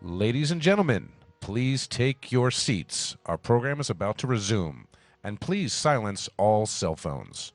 Ladies and gentlemen, please take your seats. Our program is about to resume, and please silence all cell phones.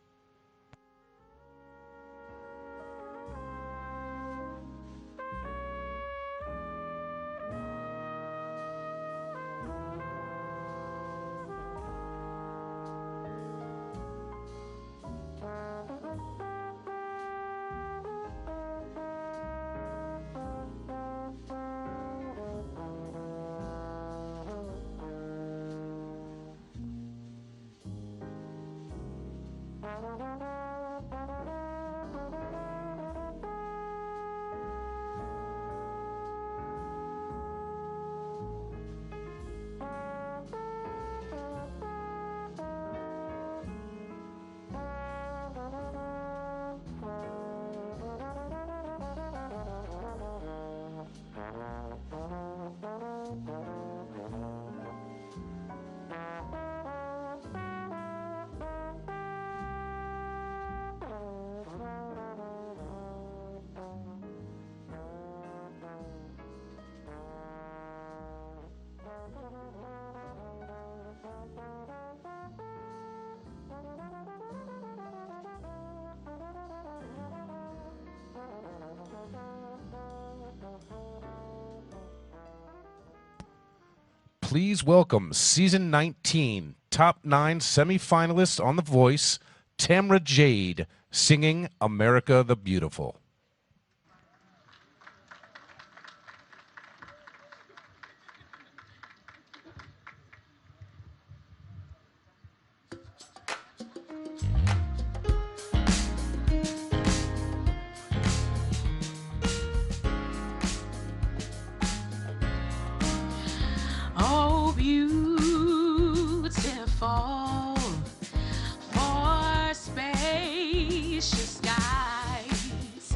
Please welcome Season 19, Top 9 semifinalists on The Voice, Tamra Jade, singing America the Beautiful. Oh, beautiful, for spacious skies,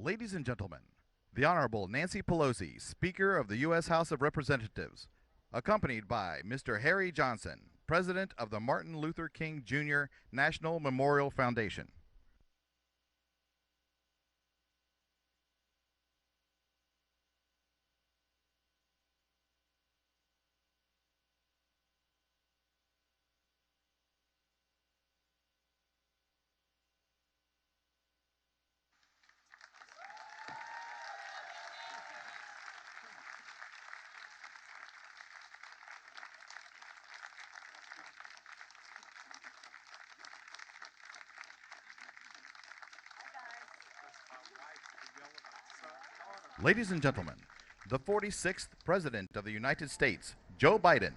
Ladies and gentlemen, the Honorable Nancy Pelosi, Speaker of the U.S. House of Representatives, accompanied by Mr. Harry Johnson, President of the Martin Luther King Jr. National Memorial Foundation. Ladies and gentlemen, the 46th President of the United States, Joe Biden,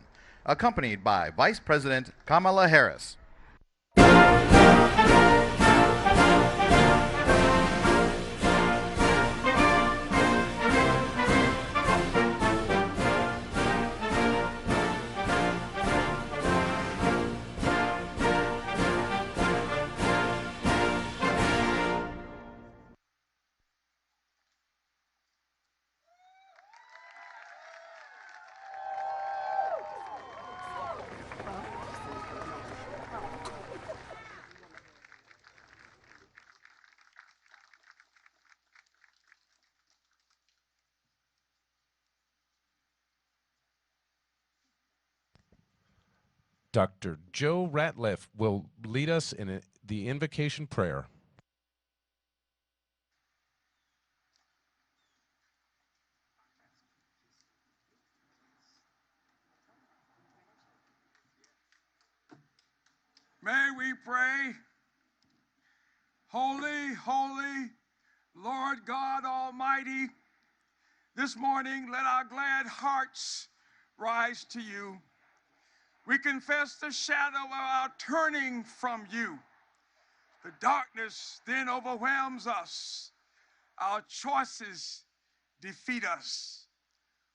accompanied by Vice President Kamala Harris. Dr. Joe Ratliff will lead us in the invocation prayer. May we pray. Holy, holy, Lord God Almighty, this morning let our glad hearts rise to you. We confess the shadow of our turning from you. The darkness then overwhelms us. Our choices defeat us.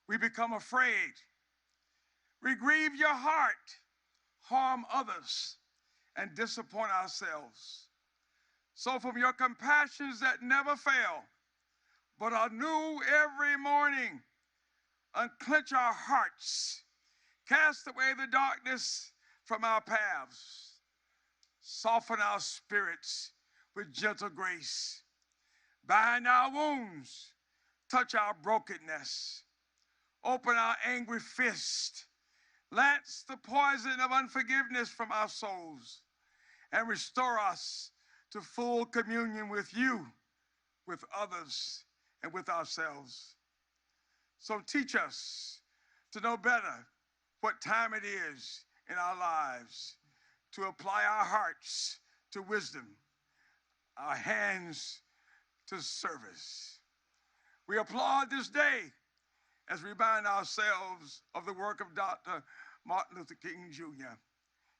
We become afraid. We grieve your heart, harm others, and disappoint ourselves. So from your compassions that never fail, but are new every morning, unclench our hearts, cast away the darkness from our paths, soften our spirits with gentle grace, bind our wounds, touch our brokenness, open our angry fist, lance the poison of unforgiveness from our souls, and restore us to full communion with you, with others, and with ourselves. So teach us to know better what time it is in our lives, to apply our hearts to wisdom, our hands to service. We applaud this day as we remind ourselves of the work of Dr. Martin Luther King Jr.,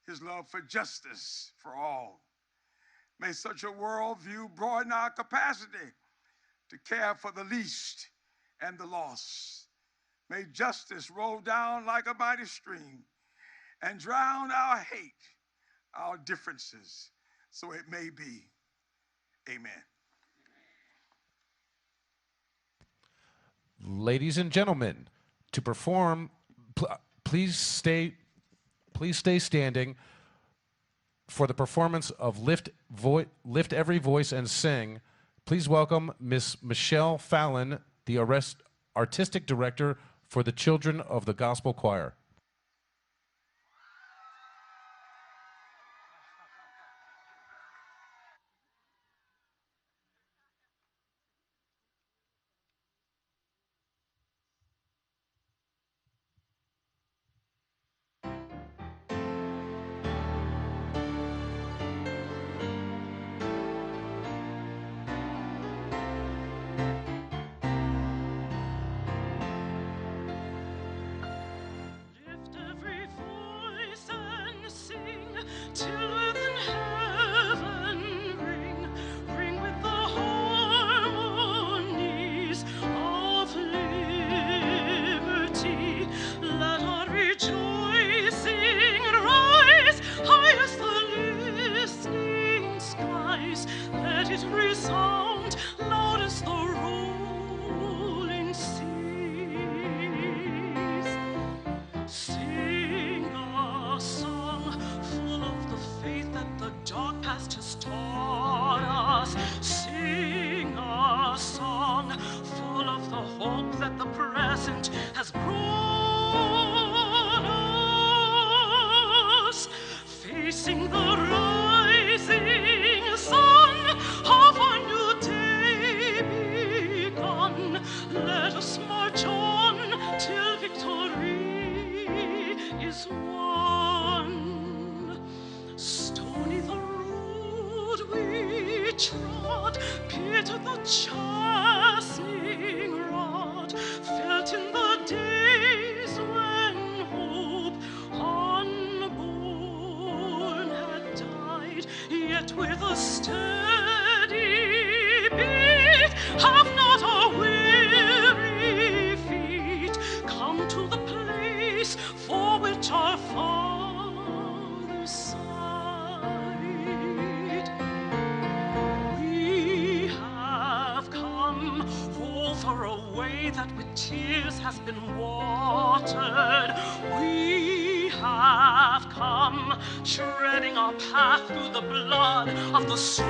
his love for justice for all. May such a worldview broaden our capacity to care for the least and the lost. May justice roll down like a mighty stream and drown our hate, our differences, so it may be. Amen. Ladies and gentlemen, to perform, please stay standing for the performance of Lift Every Voice and Sing. Please welcome Miss Michelle Fallon, the Artistic Director for the Children of the Gospel Choir. chastening rod, felt in the days when hope unborn had died, yet with a steady beat, have not our weary feet come to the place for which our fathers sighed. We have come over a way that with tears has been watered. We have come treading our path through the blood of the slaughtered.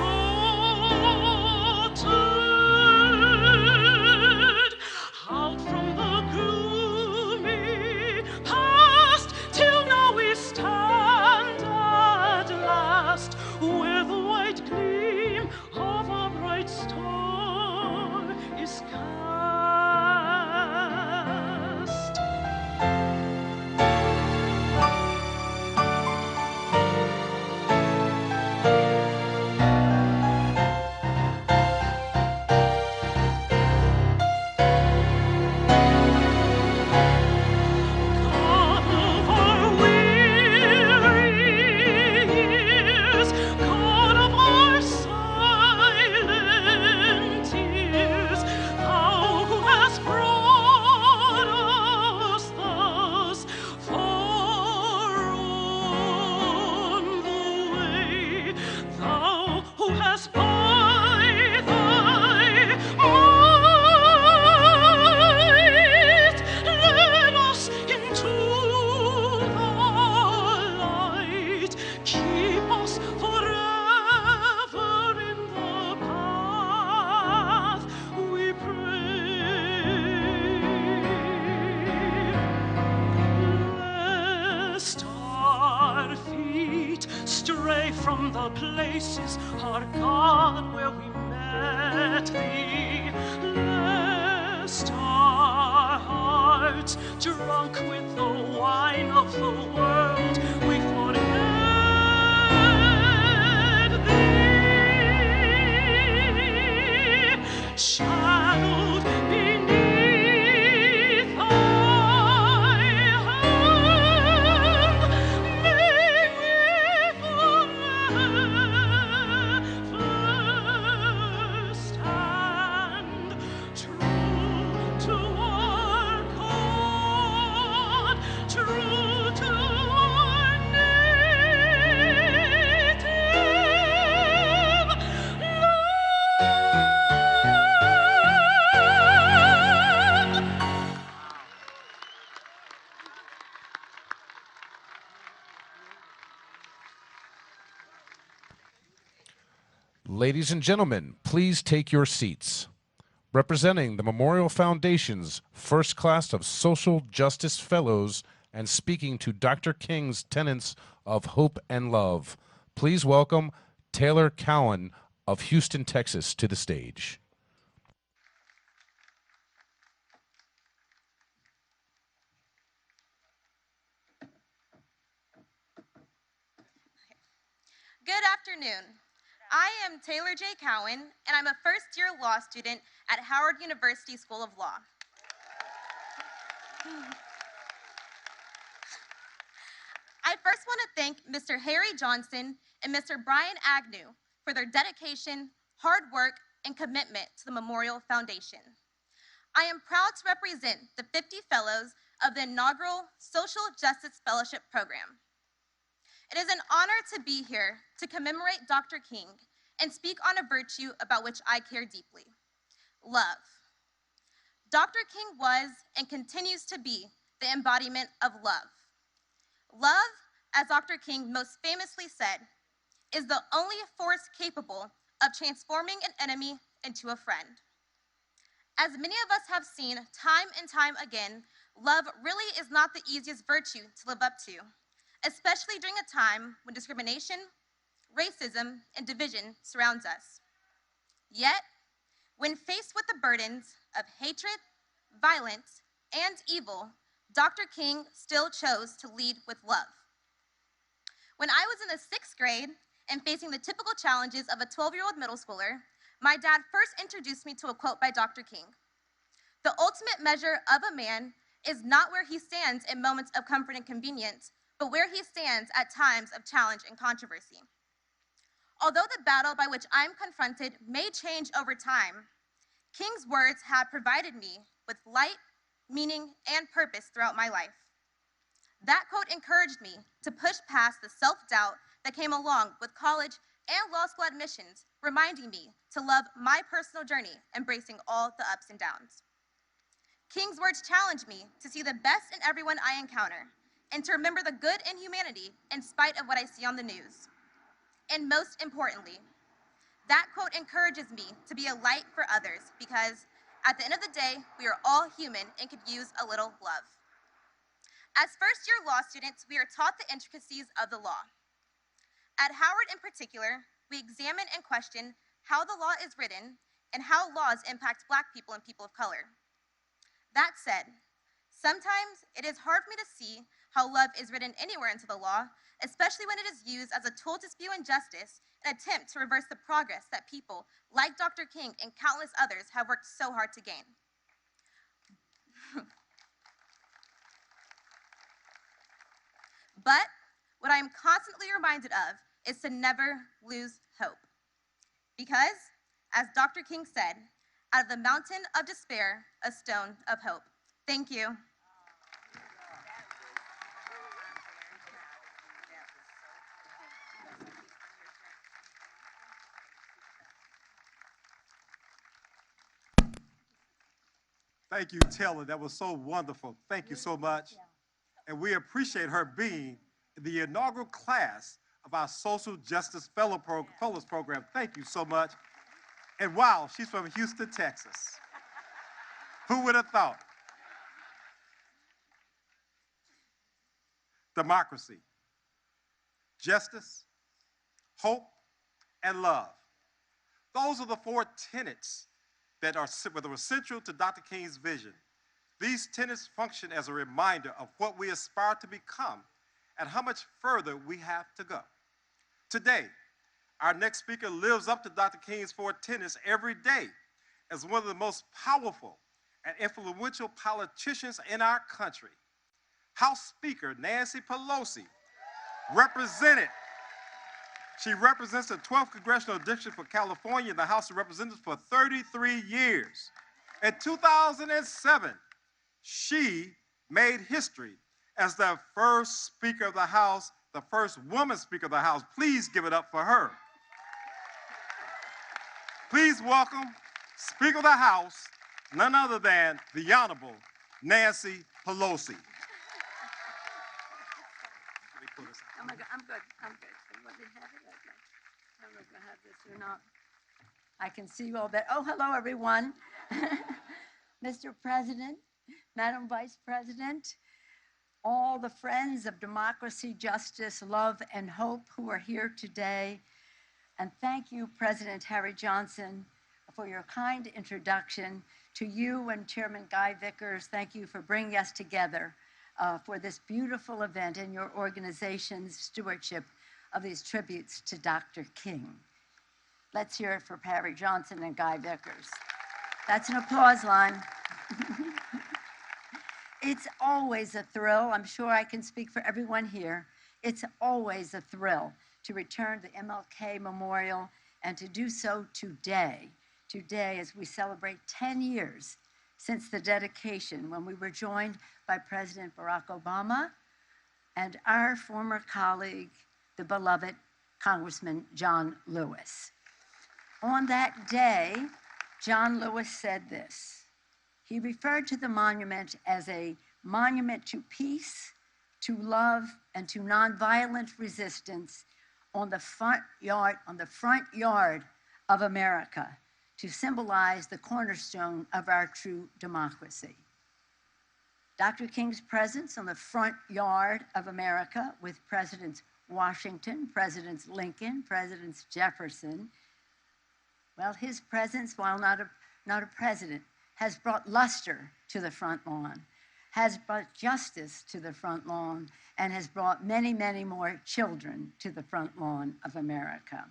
Out from the gloomy past till now we stand at last, where the white gleam of a bright star is cast. God of our weary years, God of our silent tears, Thou who hast brought us thus far on the way, Thou who hast by Thy might led us into the light, keep us forever in the path, we pray. Lest our feet stray from the places, our God, where we met Thee, lest our hearts, drunk with the wine of the world, we forget Thee. Shadowed beneath Thy hand, may we forever stand true to our God, true to our native land. Ladies and gentlemen, please take your seats. Representing the Memorial Foundation's first class of Social Justice Fellows and speaking to Dr. King's tenets of hope and love, please welcome Taylor Cowan of Houston, Texas, to the stage. Good afternoon. I am Taylor J. Cowan, and I'm a first-year law student at Howard University School of Law. I first want to thank Mr. Harry Johnson and Mr. Brian Agnew for their dedication, hard work, and commitment to the Memorial Foundation. I am proud to represent the 50 fellows of the inaugural Social Justice Fellowship Program. It is an honor to be here to commemorate Dr. King and speak on a virtue about which I care deeply: love. Dr. King was and continues to be the embodiment of love. Love, as Dr. King most famously said, is the only force capable of transforming an enemy into a friend. As many of us have seen time and time again, love really is not the easiest virtue to live up to, especially during a time when discrimination, racism, and division surrounds us. Yet, when faced with the burdens of hatred, violence, and evil, Dr. King still chose to lead with love. When I was in the 6th grade and facing the typical challenges of a 12-year-old middle schooler, My dad first introduced me to a quote by Dr. King. The ultimate measure of a man is not where he stands in moments of comfort and convenience, but where he stands at times of challenge and controversy. Although the battle by which I'm confronted may change over time, King's words have provided me with light, meaning, and purpose throughout my life. That quote encouraged me to push past the self-doubt that came along with college and law school admissions, reminding me to love my personal journey, embracing all the ups and downs. King's words challenged me to see the best in everyone I encounter and to remember the good in humanity in spite of what I see on the news. And most importantly, that quote encourages me to be a light for others because at the end of the day, we are all human and could use a little love. As first-year law students, we are taught the intricacies of the law. At Howard in particular, we examine and question how the law is written and how laws impact Black people and people of color. That said, sometimes it is hard for me to see how love is written anywhere into the law, especially when it is used as a tool to spew injustice and attempt to reverse the progress that people like Dr. King and countless others have worked so hard to gain. But what I am constantly reminded of is to never lose hope. Because, as Dr. King said, out of the mountain of despair, a stone of hope. Thank you. Thank you, Taylor. That was so wonderful. Thank you so much. And we appreciate her being the inaugural class of our Social Justice Fellows Program. Thank you so much. And wow, she's from Houston, Texas. Who would have thought? Democracy, justice, hope, and love. Those are the four tenets that were central to Dr. King's vision. These tenets function as a reminder of what we aspire to become and how much further we have to go. Today, our next speaker lives up to Dr. King's four tenets every day as one of the most powerful and influential politicians in our country. House Speaker Nancy Pelosi she represents the 12th Congressional District for California in the House of Representatives for 33 years. In 2007, she made history as the first Speaker of the House, the first woman Speaker of the House. Please give it up for her. Please welcome Speaker of the House, none other than the Honorable Nancy Pelosi. Oh my God, I'm good. Let me have it. Okay. I don't know if I have this or not. I can see you all better. Oh, hello, everyone. Mr. President, Madam Vice President, all the friends of democracy, justice, love, and hope who are here today. And thank you, President Harry Johnson, for your kind introduction. To you and Chairman Guy Vickers, thank you for bringing us together for this beautiful event in your organization's stewardship of these tributes to Dr. King. Let's hear it for Harry Johnson and Guy Vickers. That's an applause line. It's always a thrill. I'm sure I can speak for everyone here. It's always a thrill to return to MLK Memorial and to do so today as we celebrate 10 years since the dedication when we were joined by President Barack Obama and our former colleague, the beloved Congressman John Lewis. On that day, John Lewis said this. He referred to the monument as a monument to peace, to love, and to nonviolent resistance on the front yard of America to symbolize the cornerstone of our true democracy. Dr. King's presence on the front yard of America with Presidents Washington, Presidents Lincoln, Presidents Jefferson, well, his presence, while not a president, has brought luster to the front lawn, has brought justice to the front lawn, and has brought many, many more children to the front lawn of America.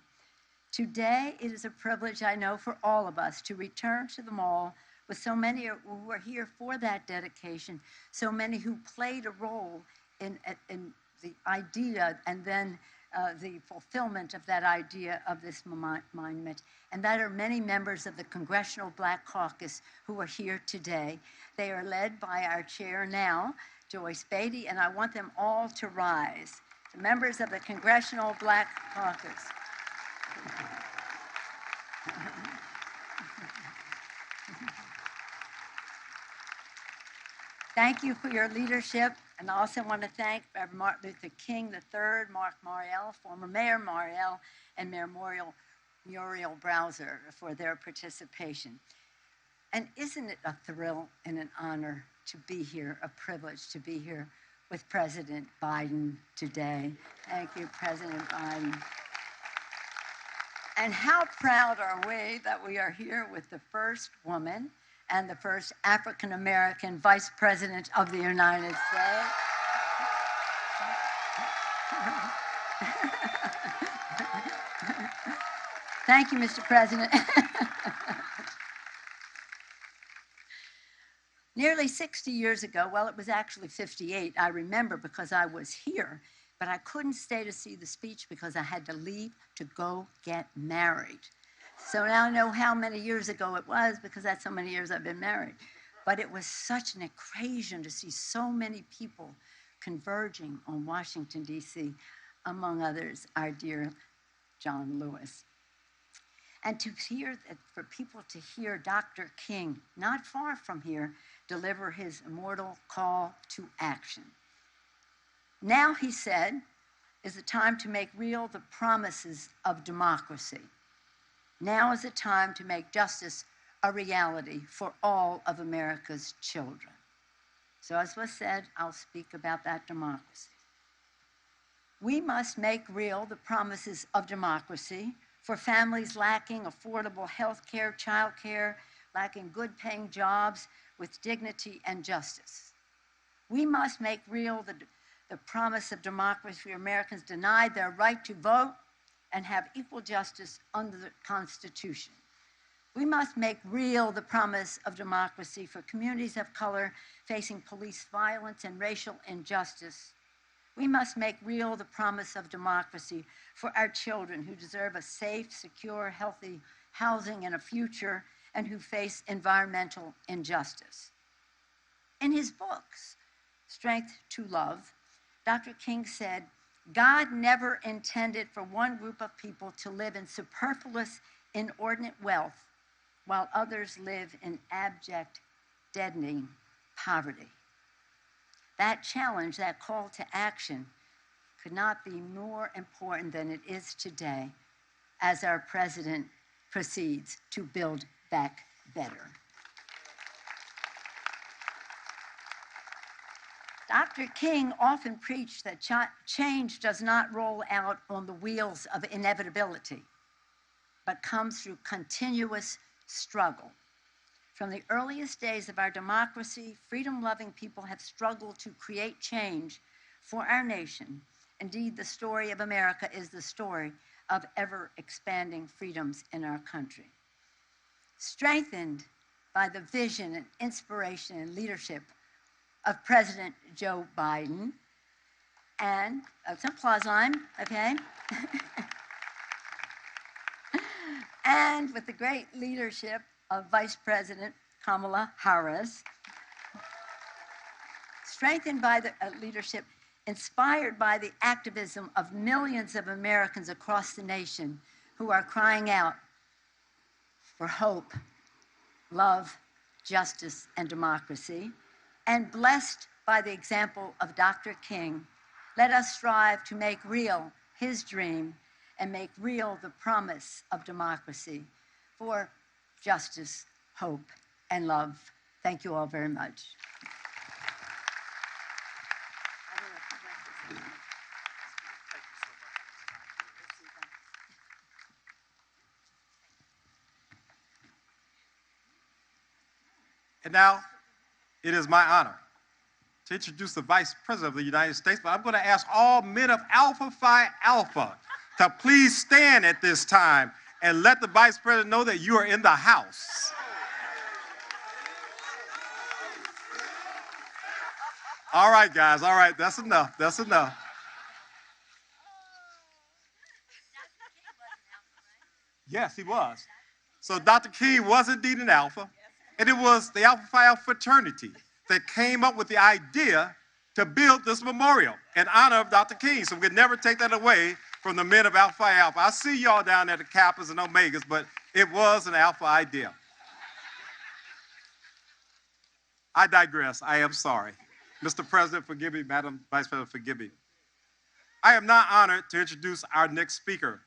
Today, it is a privilege, I know, for all of us to return to the mall with so many who are here for that dedication, so many who played a role in the idea and then the fulfillment of that idea of this monument. And that are many members of the Congressional Black Caucus who are here today. They are led by our chair now, Joyce Beatty, and I want them all to rise. The members of the Congressional Black Caucus. Thank you for your leadership, and I also want to thank Reverend Martin Luther King III, Mark Morial, former Mayor Morial, and Mayor Muriel Browser for their participation. And isn't it a thrill and an honor to be here, a privilege to be here with President Biden today? Thank you, President Biden. And how proud are we that we are here with the first woman and the first African-American Vice President of the United States. Thank you, Mr. President. Nearly 60 years ago, well, it was actually 58, I remember because I was here, but I couldn't stay to see the speech because I had to leave to go get married. So now I know how many years ago it was because that's how many years I've been married. But it was such an occasion to see so many people converging on Washington, D.C., among others, our dear John Lewis. And to hear, for people to hear Dr. King, not far from here, deliver his immortal call to action. Now, he said, is the time to make real the promises of democracy. Now is the time to make justice a reality for all of America's children. So as was said, I'll speak about that democracy. We must make real the promises of democracy for families lacking affordable health care, child care, lacking good-paying jobs with dignity and justice. We must make real the promise of democracy for Americans denied their right to vote and have equal justice under the Constitution. We must make real the promise of democracy for communities of color facing police violence and racial injustice. We must make real the promise of democracy for our children who deserve a safe, secure, healthy housing and a future and who face environmental injustice. In his books, Strength to Love, Dr. King said, God never intended for one group of people to live in superfluous, inordinate wealth while others live in abject, deadening poverty. That challenge, that call to action, could not be more important than it is today as our president proceeds to build back better. Dr. King often preached that change does not roll out on the wheels of inevitability, but comes through continuous struggle. From the earliest days of our democracy, freedom-loving people have struggled to create change for our nation. Indeed, the story of America is the story of ever-expanding freedoms in our country. Strengthened by the vision and inspiration and leadership of President Joe Biden, and that's an applause line, okay? And with the great leadership of Vice President Kamala Harris, strengthened by the leadership, inspired by the activism of millions of Americans across the nation who are crying out for hope, love, justice, and democracy, and blessed by the example of Dr. King, let us strive to make real his dream and make real the promise of democracy for justice, hope, and love. Thank you all very much. And now, it is my honor to introduce the Vice President of the United States, but I'm going to ask all men of Alpha Phi Alpha to please stand at this time and let the vice president know that you are in the house. All right, guys. All right. That's enough. That's enough. Yes, he was. So Dr. King was indeed an alpha, and it was the Alpha Phi Alpha fraternity that came up with the idea to build this memorial in honor of Dr. King. So we could never take that away from the men of Alpha Phi Alpha. I see y'all down there, the Kappas and Omegas, but it was an alpha idea. I digress. I am sorry. Mr. President, forgive me. Madam Vice President, forgive me. I am now honored to introduce our next speaker,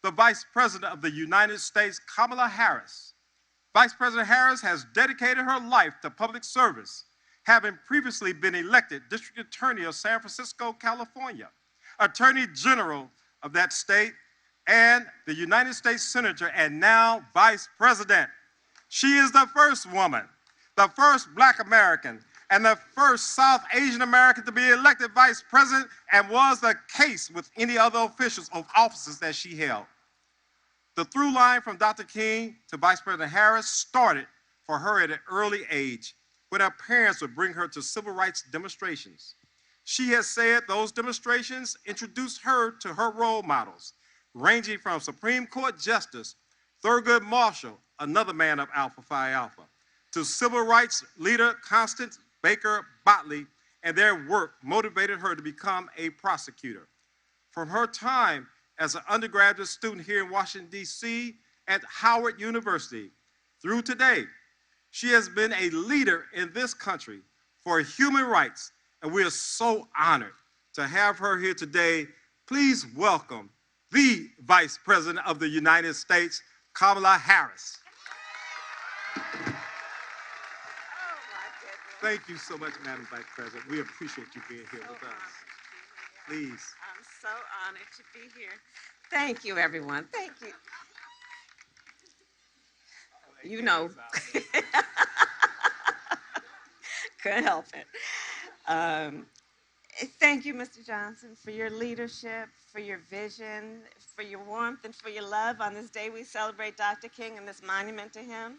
the Vice President of the United States, Kamala Harris. Vice President Harris has dedicated her life to public service, having previously been elected District Attorney of San Francisco, California, Attorney General of that state, and the United States Senator, and now Vice President. She is the first woman, the first Black American, and the first South Asian American to be elected Vice President, and was the case with any other officials of offices that she held. The through line from Dr. King to Vice President Harris started for her at an early age, when her parents would bring her to civil rights demonstrations. She has said those demonstrations introduced her to her role models, ranging from Supreme Court Justice Thurgood Marshall, another man of Alpha Phi Alpha, to civil rights leader Constance Baker Botley, and their work motivated her to become a prosecutor. From her time as an undergraduate student here in Washington, D.C. at Howard University through today, she has been a leader in this country for human rights, and we are so honored to have her here today. Please welcome the Vice President of the United States, Kamala Harris. Thank you so much, Madam Vice President. We appreciate you being here with us. Please. I'm so honored to be here. Thank you, everyone. Thank you. You know. Couldn't help it. Thank you, Mr. Johnson, for your leadership, for your vision, for your warmth, and for your love. On this day, we celebrate Dr. King and this monument to him.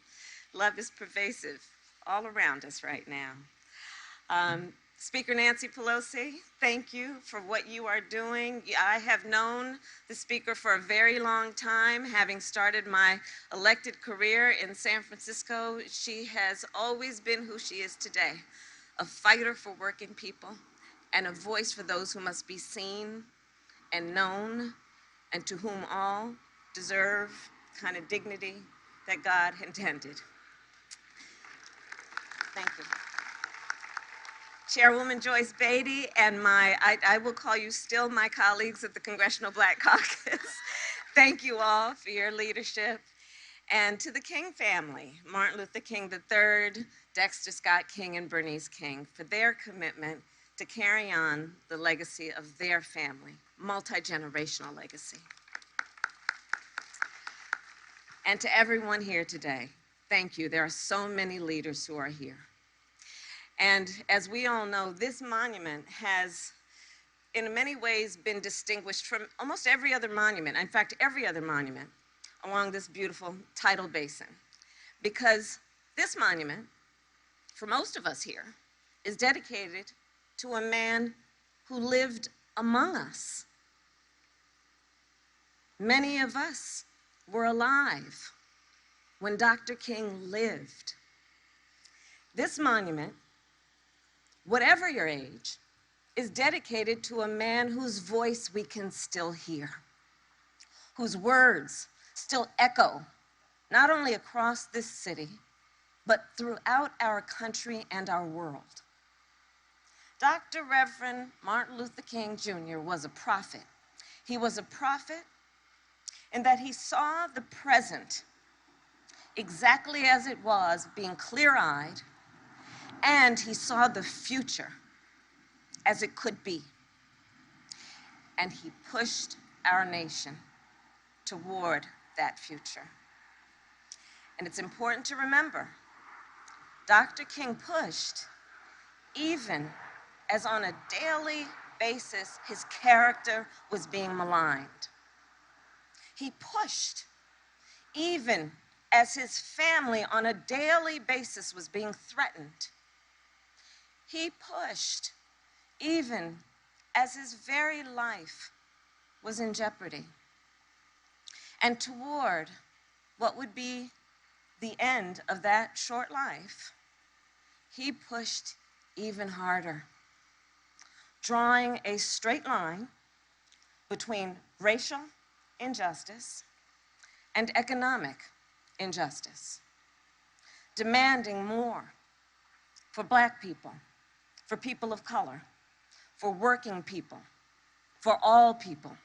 Love is pervasive all around us right now. Speaker Nancy Pelosi, thank you for what you are doing. I have known the Speaker for a very long time, having started my elected career in San Francisco. She has always been who she is today, a fighter for working people and a voice for those who must be seen and known, and to whom all deserve kind of dignity that God intended. Thank you. Chairwoman Joyce Beatty and I will call you still my colleagues at the Congressional Black Caucus. Thank you all for your leadership. And to the King family, Martin Luther King III, Dexter Scott King, and Bernice King, for their commitment to carry on the legacy of their family, multi-generational legacy. And to everyone here today, thank you. There are so many leaders who are here. And as we all know, this monument has, in many ways, been distinguished from almost every other monument, in fact, every other monument along this beautiful tidal basin. Because this monument, for most of us here, is dedicated to a man who lived among us. Many of us were alive when Dr. King lived. This monument, whatever your age, is dedicated to a man whose voice we can still hear, whose words still echo, not only across this city, but throughout our country and our world. Dr. Reverend Martin Luther King Jr. was a prophet. He was a prophet in that he saw the present exactly as it was, being clear-eyed, and he saw the future as it could be. And he pushed our nation toward that future. And it's important to remember, Dr. King pushed even as on a daily basis his character was being maligned. He pushed even as his family on a daily basis was being threatened. He pushed even as his very life was in jeopardy. And toward what would be the end of that short life, he pushed even harder, drawing a straight line between racial injustice and economic injustice, demanding more for Black people, for people of color, for working people, for all people.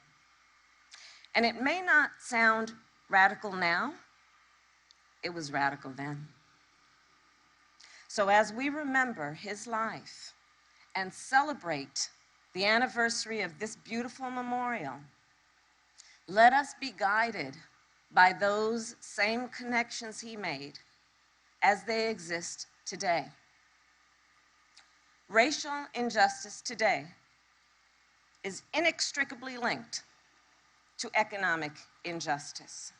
And it may not sound radical now, it was radical then. So as we remember his life and celebrate the anniversary of this beautiful memorial, let us be guided by those same connections he made as they exist today. Racial injustice today is inextricably linked to economic injustice,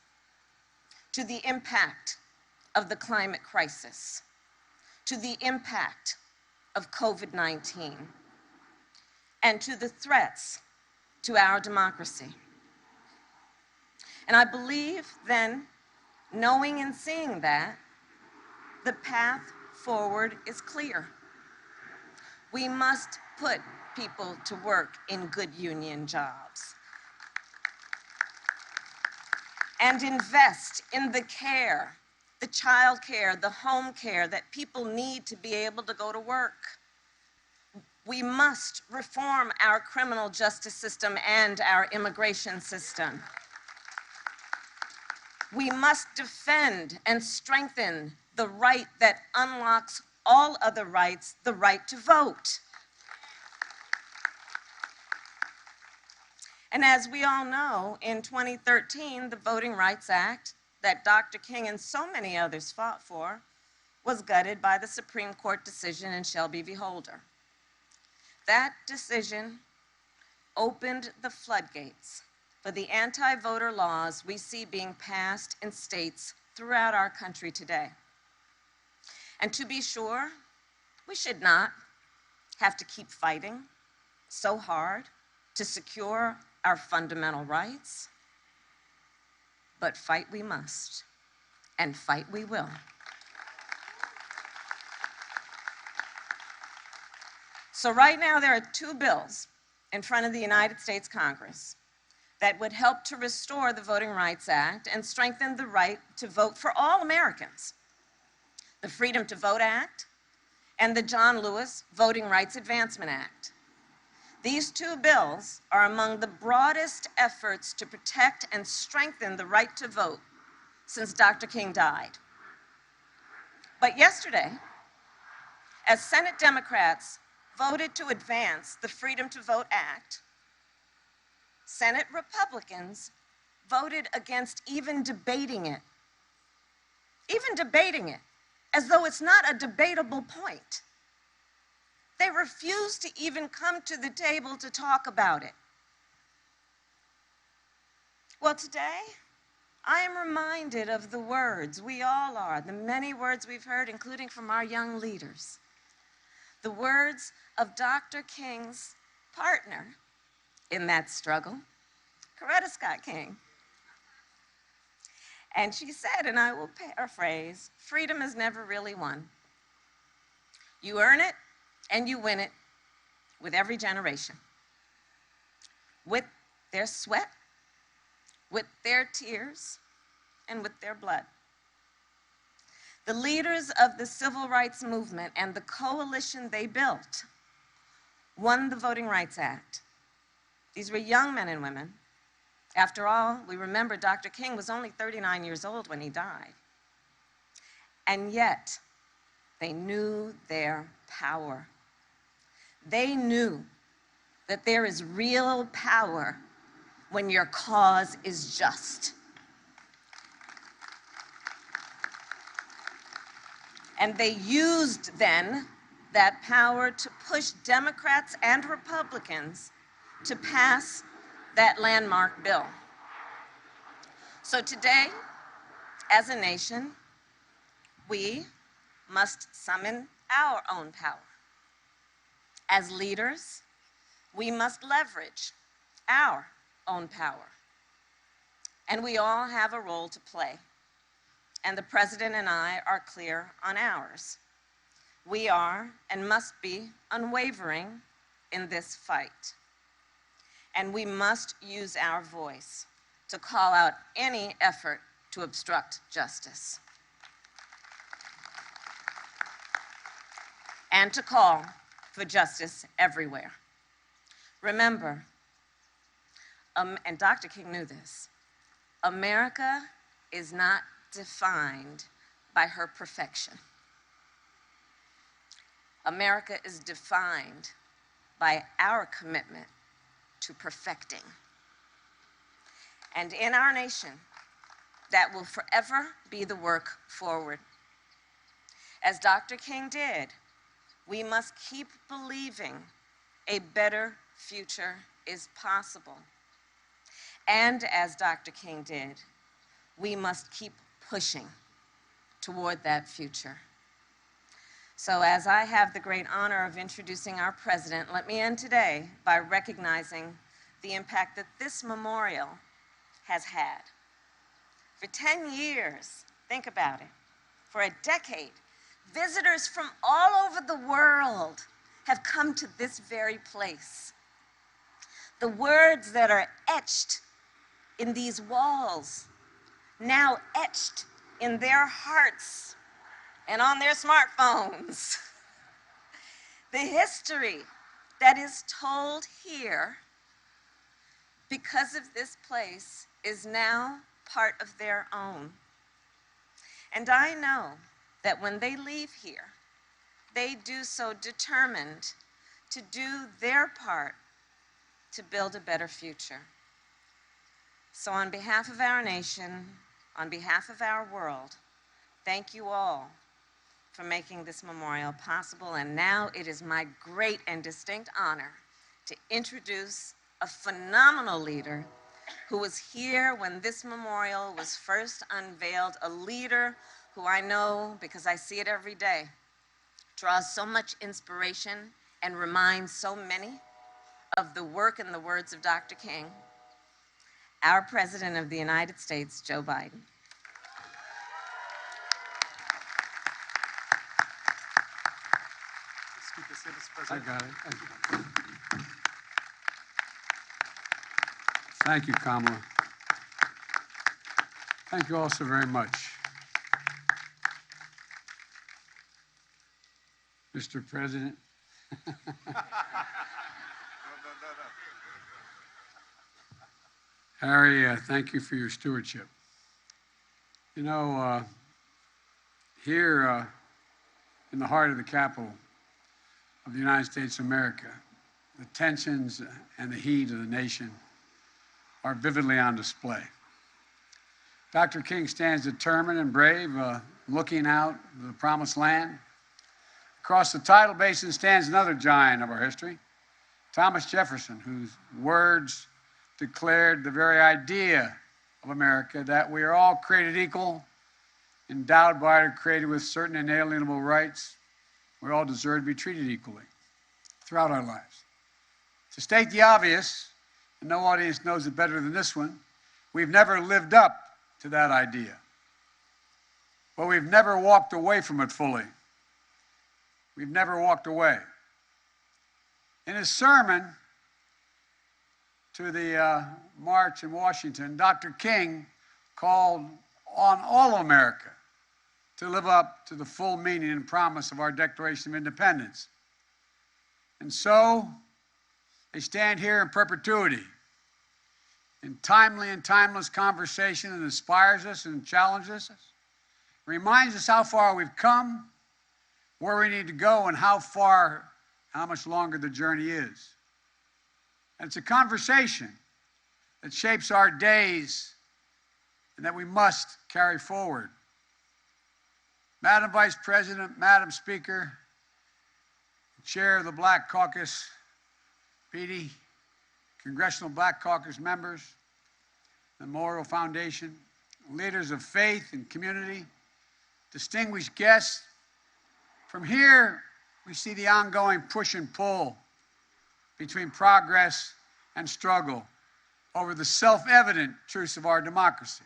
to the impact of the climate crisis, to the impact of COVID-19, and to the threats to our democracy. And I believe then, knowing and seeing that, the path forward is clear. We must put people to work in good union jobs and invest in the care, the child care, the home care that people need to be able to go to work. We must reform our criminal justice system and our immigration system. We must defend and strengthen the right that unlocks all other rights, the right to vote. And as we all know, in 2013, the Voting Rights Act that Dr. King and so many others fought for was gutted by the Supreme Court decision in Shelby v. Holder. That decision opened the floodgates for the anti-voter laws we see being passed in states throughout our country today. And to be sure, we should not have to keep fighting so hard to secure our fundamental rights, but fight we must, and fight we will. So right now there are two bills in front of the United States Congress that would help to restore the Voting Rights Act and strengthen the right to vote for all Americans. The Freedom to Vote Act and the John Lewis Voting Rights Advancement Act. These two bills are among the broadest efforts to protect and strengthen the right to vote since Dr. King died. But yesterday, as Senate Democrats voted to advance the Freedom to Vote Act, Senate Republicans voted against even debating it, as though it's not a debatable point. They refuse to even come to the table to talk about it. Well, today, I am reminded of the words, we all are, the many words we've heard, including from our young leaders. The words of Dr. King's partner in that struggle, Coretta Scott King. And she said, and I will paraphrase, freedom is never really won. You earn it and you win it with every generation. With their sweat, with their tears, and with their blood. The leaders of the civil rights movement and the coalition they built won the Voting Rights Act. These were young men and women. After all, we remember Dr. King was only 39 years old when he died. And yet, they knew their power. They knew that there is real power when your cause is just. And they used then that power to push Democrats and Republicans to pass that landmark bill. So today, As a nation, we must summon our own power. As leaders, we must leverage our own power. And we all have a role to play. And the President and I are clear on ours. We are and must be unwavering in this fight. And we must use our voice to call out any effort to obstruct justice. And to call for justice everywhere. Remember, and Dr. King knew this, America is not defined by her perfection. America is defined by our commitment to perfecting. And in our nation, that will forever be the work forward. As Dr. King did, we must keep believing a better future is possible. And as Dr. King did, we must keep pushing toward that future. So as I have the great honor of introducing our president, let me end today by recognizing the impact that this memorial has had. For 10 years, think about it, for a decade, visitors from all over the world have come to this very place. The words that are etched in these walls, now etched in their hearts and on their smartphones. The history that is told here because of this place is now part of their own. And I know that when they leave here, they do so determined to do their part to build a better future. So on behalf of our nation, on behalf of our world, thank you all for making this memorial possible. And now it is my great and distinct honor to introduce a phenomenal leader who was here when this memorial was first unveiled, a leader who I know, because I see it every day, draws so much inspiration and reminds so many of the work and the words of Dr. King, our President of the United States, Joe Biden. I got it. Thank you, Kamala. Thank you all so very much. Mr. President. Harry, thank you for your stewardship. You know, here in the heart of the capital of the United States of America, the tensions and the heat of the nation are vividly on display. Dr. King stands determined and brave, looking out the promised land. Across the tidal basin stands another giant of our history, Thomas Jefferson, whose words declared the very idea of America, that we are all created equal, endowed by or created with certain inalienable rights. We all deserve to be treated equally throughout our lives. To state the obvious, and no audience knows it better than this one, we've never lived up to that idea. But we've never walked away from it fully. We've never walked away. In his sermon to the march in Washington, Dr. King called on all America to live up to the full meaning and promise of our Declaration of Independence. And so, they stand here in perpetuity, in timely and timeless conversation that inspires us and challenges us, reminds us how far we've come, where we need to go, and how much longer the journey is. And it's a conversation that shapes our days and that we must carry forward. Madam Vice President, Madam Speaker, Chair of the Black Caucus, Petey, Congressional Black Caucus members, the Memorial Foundation, leaders of faith and community, distinguished guests. From here, we see the ongoing push and pull between progress and struggle over the self-evident truths of our democracy.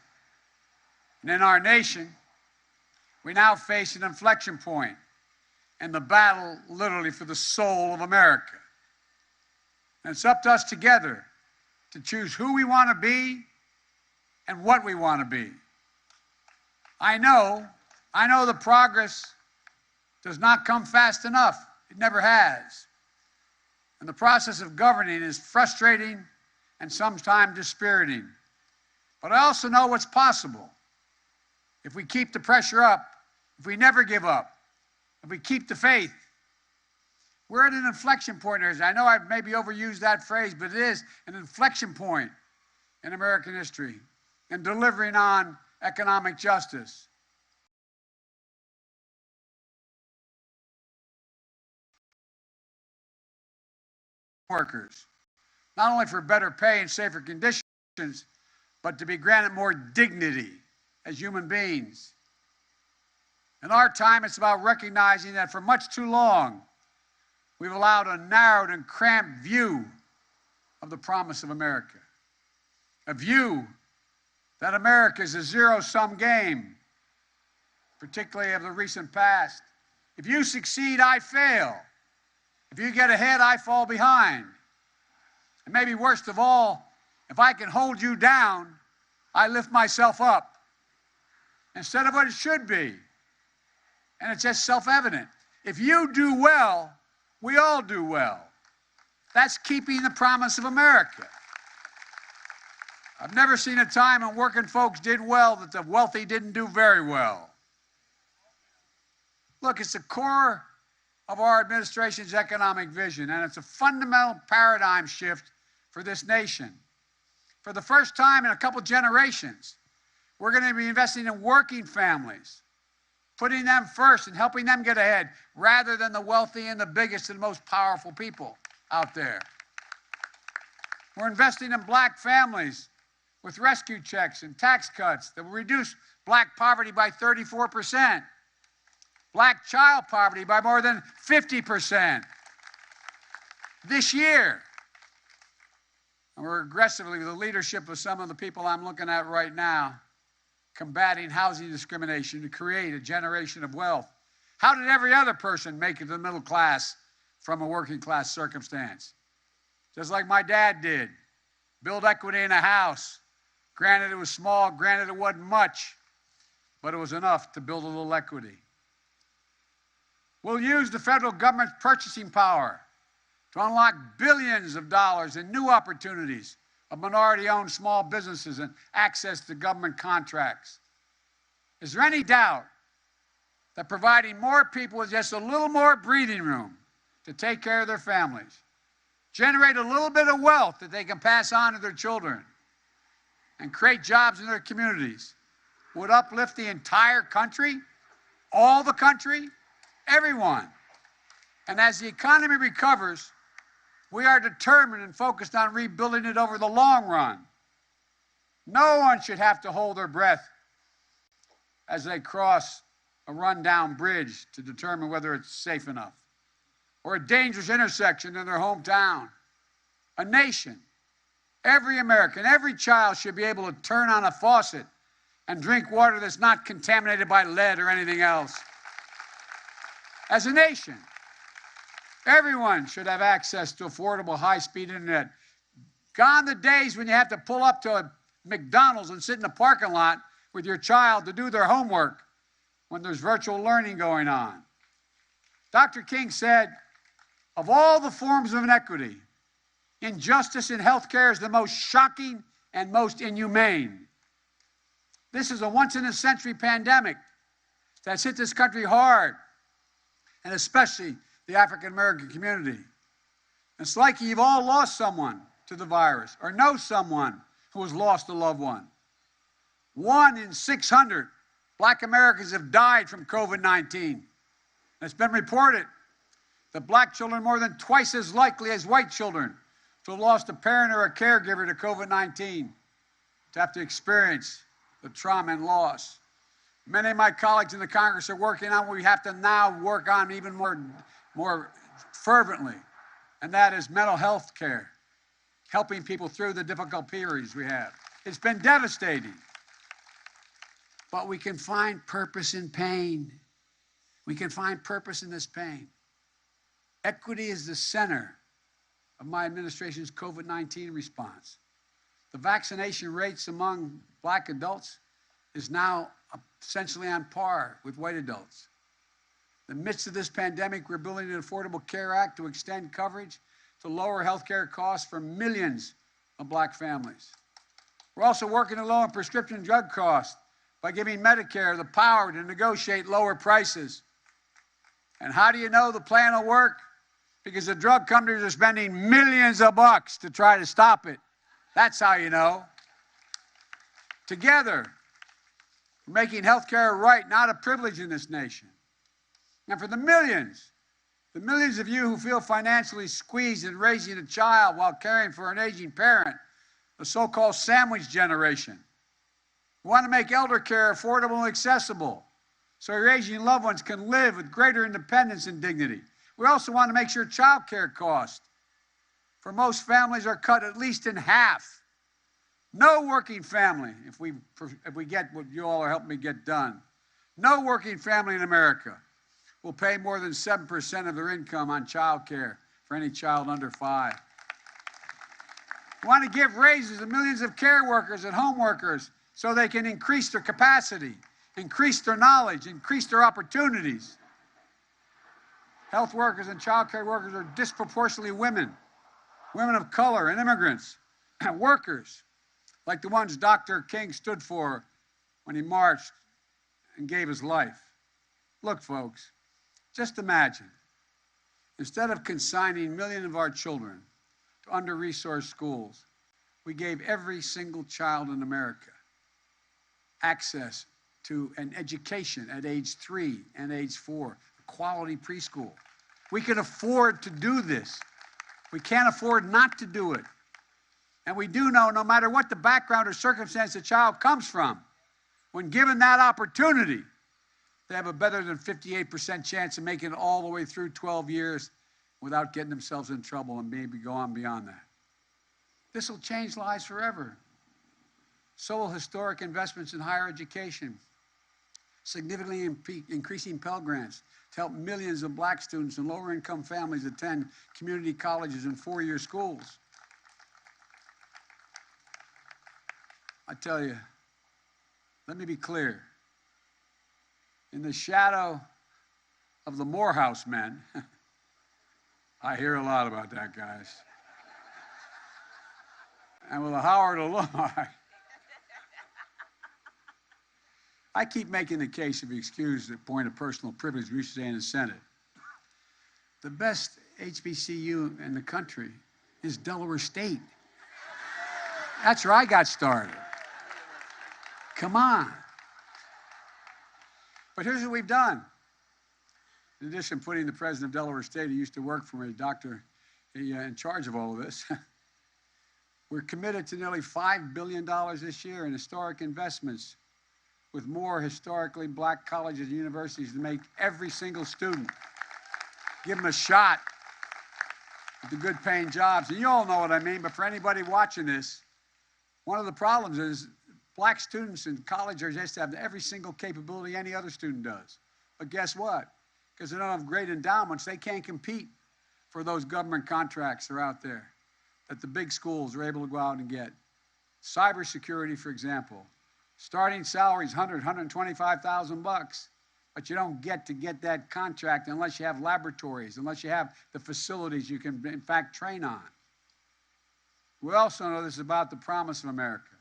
And in our nation, we now face an inflection point in the battle, literally, for the soul of America. And it's up to us together to choose who we want to be and what we want to be. I know the progress does not come fast enough. It never has. And the process of governing is frustrating and sometimes dispiriting. But I also know what's possible. If we keep the pressure up, if we never give up, if we keep the faith, we're at an inflection point. I know I've maybe overused that phrase, but it is an inflection point in American history in delivering on economic justice. Workers, not only for better pay and safer conditions, but to be granted more dignity as human beings. In our time, it's about recognizing that for much too long, we've allowed a narrowed and cramped view of the promise of America. A view that America is a zero-sum game, particularly of the recent past. If you succeed, I fail. If you get ahead, I fall behind. And maybe worst of all, if I can hold you down, I lift myself up instead of what it should be. And it's just self-evident. If you do well, we all do well. That's keeping the promise of America. I've never seen a time when working folks did well that the wealthy didn't do very well. Look, it's the core of our administration's economic vision, and it's a fundamental paradigm shift for this nation. For the first time in a couple generations, we're going to be investing in working families, putting them first and helping them get ahead, rather than the wealthy and the biggest and most powerful people out there. We're investing in black families with rescue checks and tax cuts that will reduce black poverty by 34%, black child poverty by more than 50% this year. And we're aggressively, with the leadership of some of the people I'm looking at right now, combating housing discrimination to create a generation of wealth. How did every other person make it to the middle class from a working class circumstance? Just like my dad did. Build equity in a house. Granted it was small, granted it wasn't much, but it was enough to build a little equity. We'll use the federal government's purchasing power to unlock billions of dollars in new opportunities of minority-owned small businesses and access to government contracts. Is there any doubt that providing more people with just a little more breathing room to take care of their families, generate a little bit of wealth that they can pass on to their children, and create jobs in their communities would uplift the entire country, all the country, everyone? And as the economy recovers, we are determined and focused on rebuilding it over the long run. No one should have to hold their breath as they cross a rundown bridge to determine whether it's safe enough, or a dangerous intersection in their hometown. A nation, every American, every child should be able to turn on a faucet and drink water that's not contaminated by lead or anything else. As a nation, everyone should have access to affordable high-speed internet. Gone the days when you have to pull up to a McDonald's and sit in the parking lot with your child to do their homework when there's virtual learning going on. Dr. King said, of all the forms of inequity, injustice in healthcare is the most shocking and most inhumane. This is a once-in-a-century pandemic that's hit this country hard, and especially the African-American community. It's like you've all lost someone to the virus or know someone who has lost a loved one. 1 in 600 black Americans have died from COVID-19. It's been reported that black children are more than twice as likely as white children to have lost a parent or a caregiver to COVID-19, to have to experience the trauma and loss. Many of my colleagues in the Congress are working on what we have to now work on even more fervently, and that is mental health care, helping people through the difficult periods we have. It's been devastating, but we can find purpose in pain. We can find purpose in this pain. Equity is the center of my administration's COVID-19 response. The vaccination rates among black adults is now essentially on par with white adults. In the midst of this pandemic, we're building an Affordable Care Act to extend coverage to lower health care costs for millions of black families. We're also working to lower prescription drug costs by giving Medicare the power to negotiate lower prices. And how do you know the plan will work? Because the drug companies are spending millions of bucks to try to stop it. That's how you know. Together, we're making health care a right, not a privilege in this nation. And for the millions of you who feel financially squeezed in raising a child while caring for an aging parent, the so-called sandwich generation, we want to make elder care affordable and accessible so your aging loved ones can live with greater independence and dignity. We also want to make sure child care costs for most families are cut at least in half. No working family, if we get what you all are helping me get done, no working family in America will pay more than 7% of their income on child care for any child under 5. We want to give raises to millions of care workers and home workers so they can increase their capacity, increase their knowledge, increase their opportunities. Health workers and child care workers are disproportionately women of color and immigrants, workers like the ones Dr. King stood for when he marched and gave his life. Look, folks, just imagine, instead of consigning millions of our children to under-resourced schools, we gave every single child in America access to an education at age 3 and age 4, a quality preschool. We can afford to do this. We can't afford not to do it. And we do know no matter what the background or circumstance the child comes from, when given that opportunity, they have a better than 58% chance of making it all the way through 12 years without getting themselves in trouble and maybe go on beyond that. This will change lives forever. So will historic investments in higher education, significantly increasing Pell Grants to help millions of black students and lower-income families attend community colleges and 4-year schools. I tell you, let me be clear. In the shadow of the Morehouse men, I hear a lot about that, guys. And with the Howard alumni, I keep making the case, if you excuse the point of personal privilege, we should say in the Senate. The best HBCU in the country is Delaware State. That's where I got started. Come on. But here's what we've done. In addition to putting the president of Delaware State, who used to work for me, doctor, in charge of all of this, we're committed to nearly $5 billion this year in historic investments with more historically black colleges and universities to make every single student, give them a shot at the good paying jobs. And you all know what I mean, but for anybody watching this, one of the problems is black students in college are just have every single capability any other student does. But guess what? Because they don't have great endowments, they can't compete for those government contracts that are out there that the big schools are able to go out and get. Cybersecurity, for example. Starting salaries, $125,000, but you don't get that contract unless you have laboratories, unless you have the facilities you can, in fact, train on. We also know this is about the promise of America.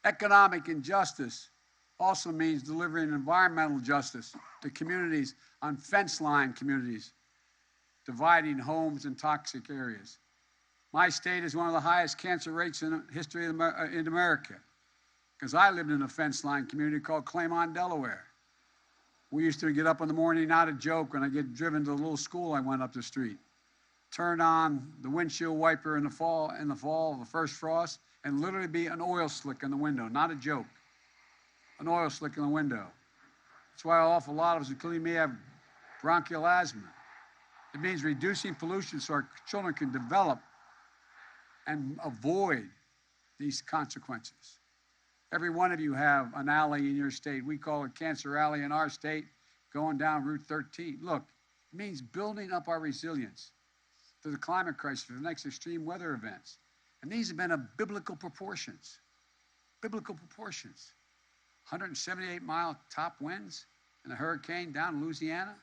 Economic injustice also means delivering environmental justice to communities on fence-line communities, dividing homes in toxic areas. My state is one of the highest cancer rates in the history in America, because I lived in a fence-line community called Claymont, Delaware. We used to get up in the morning, not a joke, when I get driven to the little school I went up the street, turn on the windshield wiper in the fall, the first frost, and literally be an oil slick in the window, not a joke. an oil slick in the window. That's why an awful lot of us, including me, have bronchial asthma. It means reducing pollution so our children can develop and avoid these consequences. Every one of you have an alley in your state. We call it Cancer Alley in our state, going down Route 13. Look, it means building up our resilience to the climate crisis, to the next extreme weather events. And these have been of biblical proportions. Biblical proportions. 178-mile top winds in a hurricane down in Louisiana.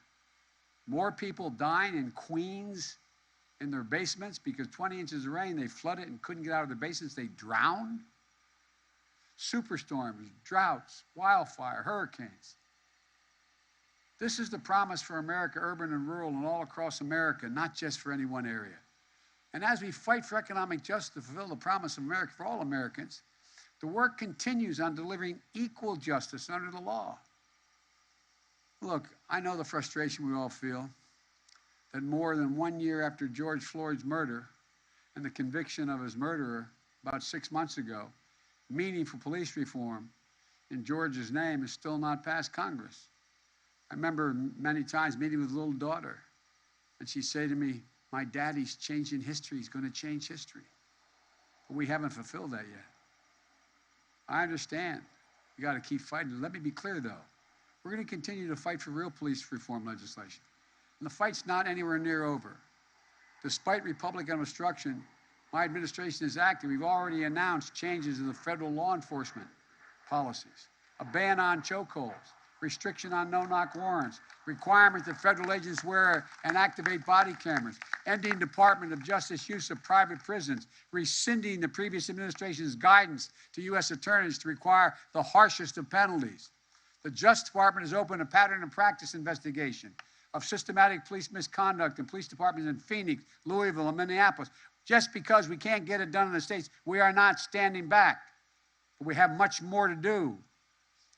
More people dying in Queens in their basements because 20 inches of rain, they flooded and couldn't get out of their basements. They drowned. Superstorms, droughts, wildfire, hurricanes. This is the promise for America, urban and rural, and all across America, not just for any one area. And as we fight for economic justice to fulfill the promise of America for all Americans, the work continues on delivering equal justice under the law. Look, I know the frustration we all feel that more than 1 year after George Floyd's murder and the conviction of his murderer about 6 months ago, meaningful police reform in George's name is still not passed Congress. I remember many times meeting with a little daughter, and she'd say to me, "My daddy's changing history. He's going to change history." But we haven't fulfilled that yet. I understand. We got to keep fighting. Let me be clear, though. We're going to continue to fight for real police reform legislation. And the fight's not anywhere near over. Despite Republican obstruction, my administration is active. We've already announced changes in the federal law enforcement policies, a ban on chokeholds, restriction on no-knock warrants, requirement that federal agents wear and activate body cameras, ending Department of Justice use of private prisons, rescinding the previous administration's guidance to U.S. attorneys to require the harshest of penalties. The Justice Department has opened a pattern and practice investigation of systematic police misconduct in police departments in Phoenix, Louisville, and Minneapolis. Just because we can't get it done in the states, we are not standing back. But we have much more to do.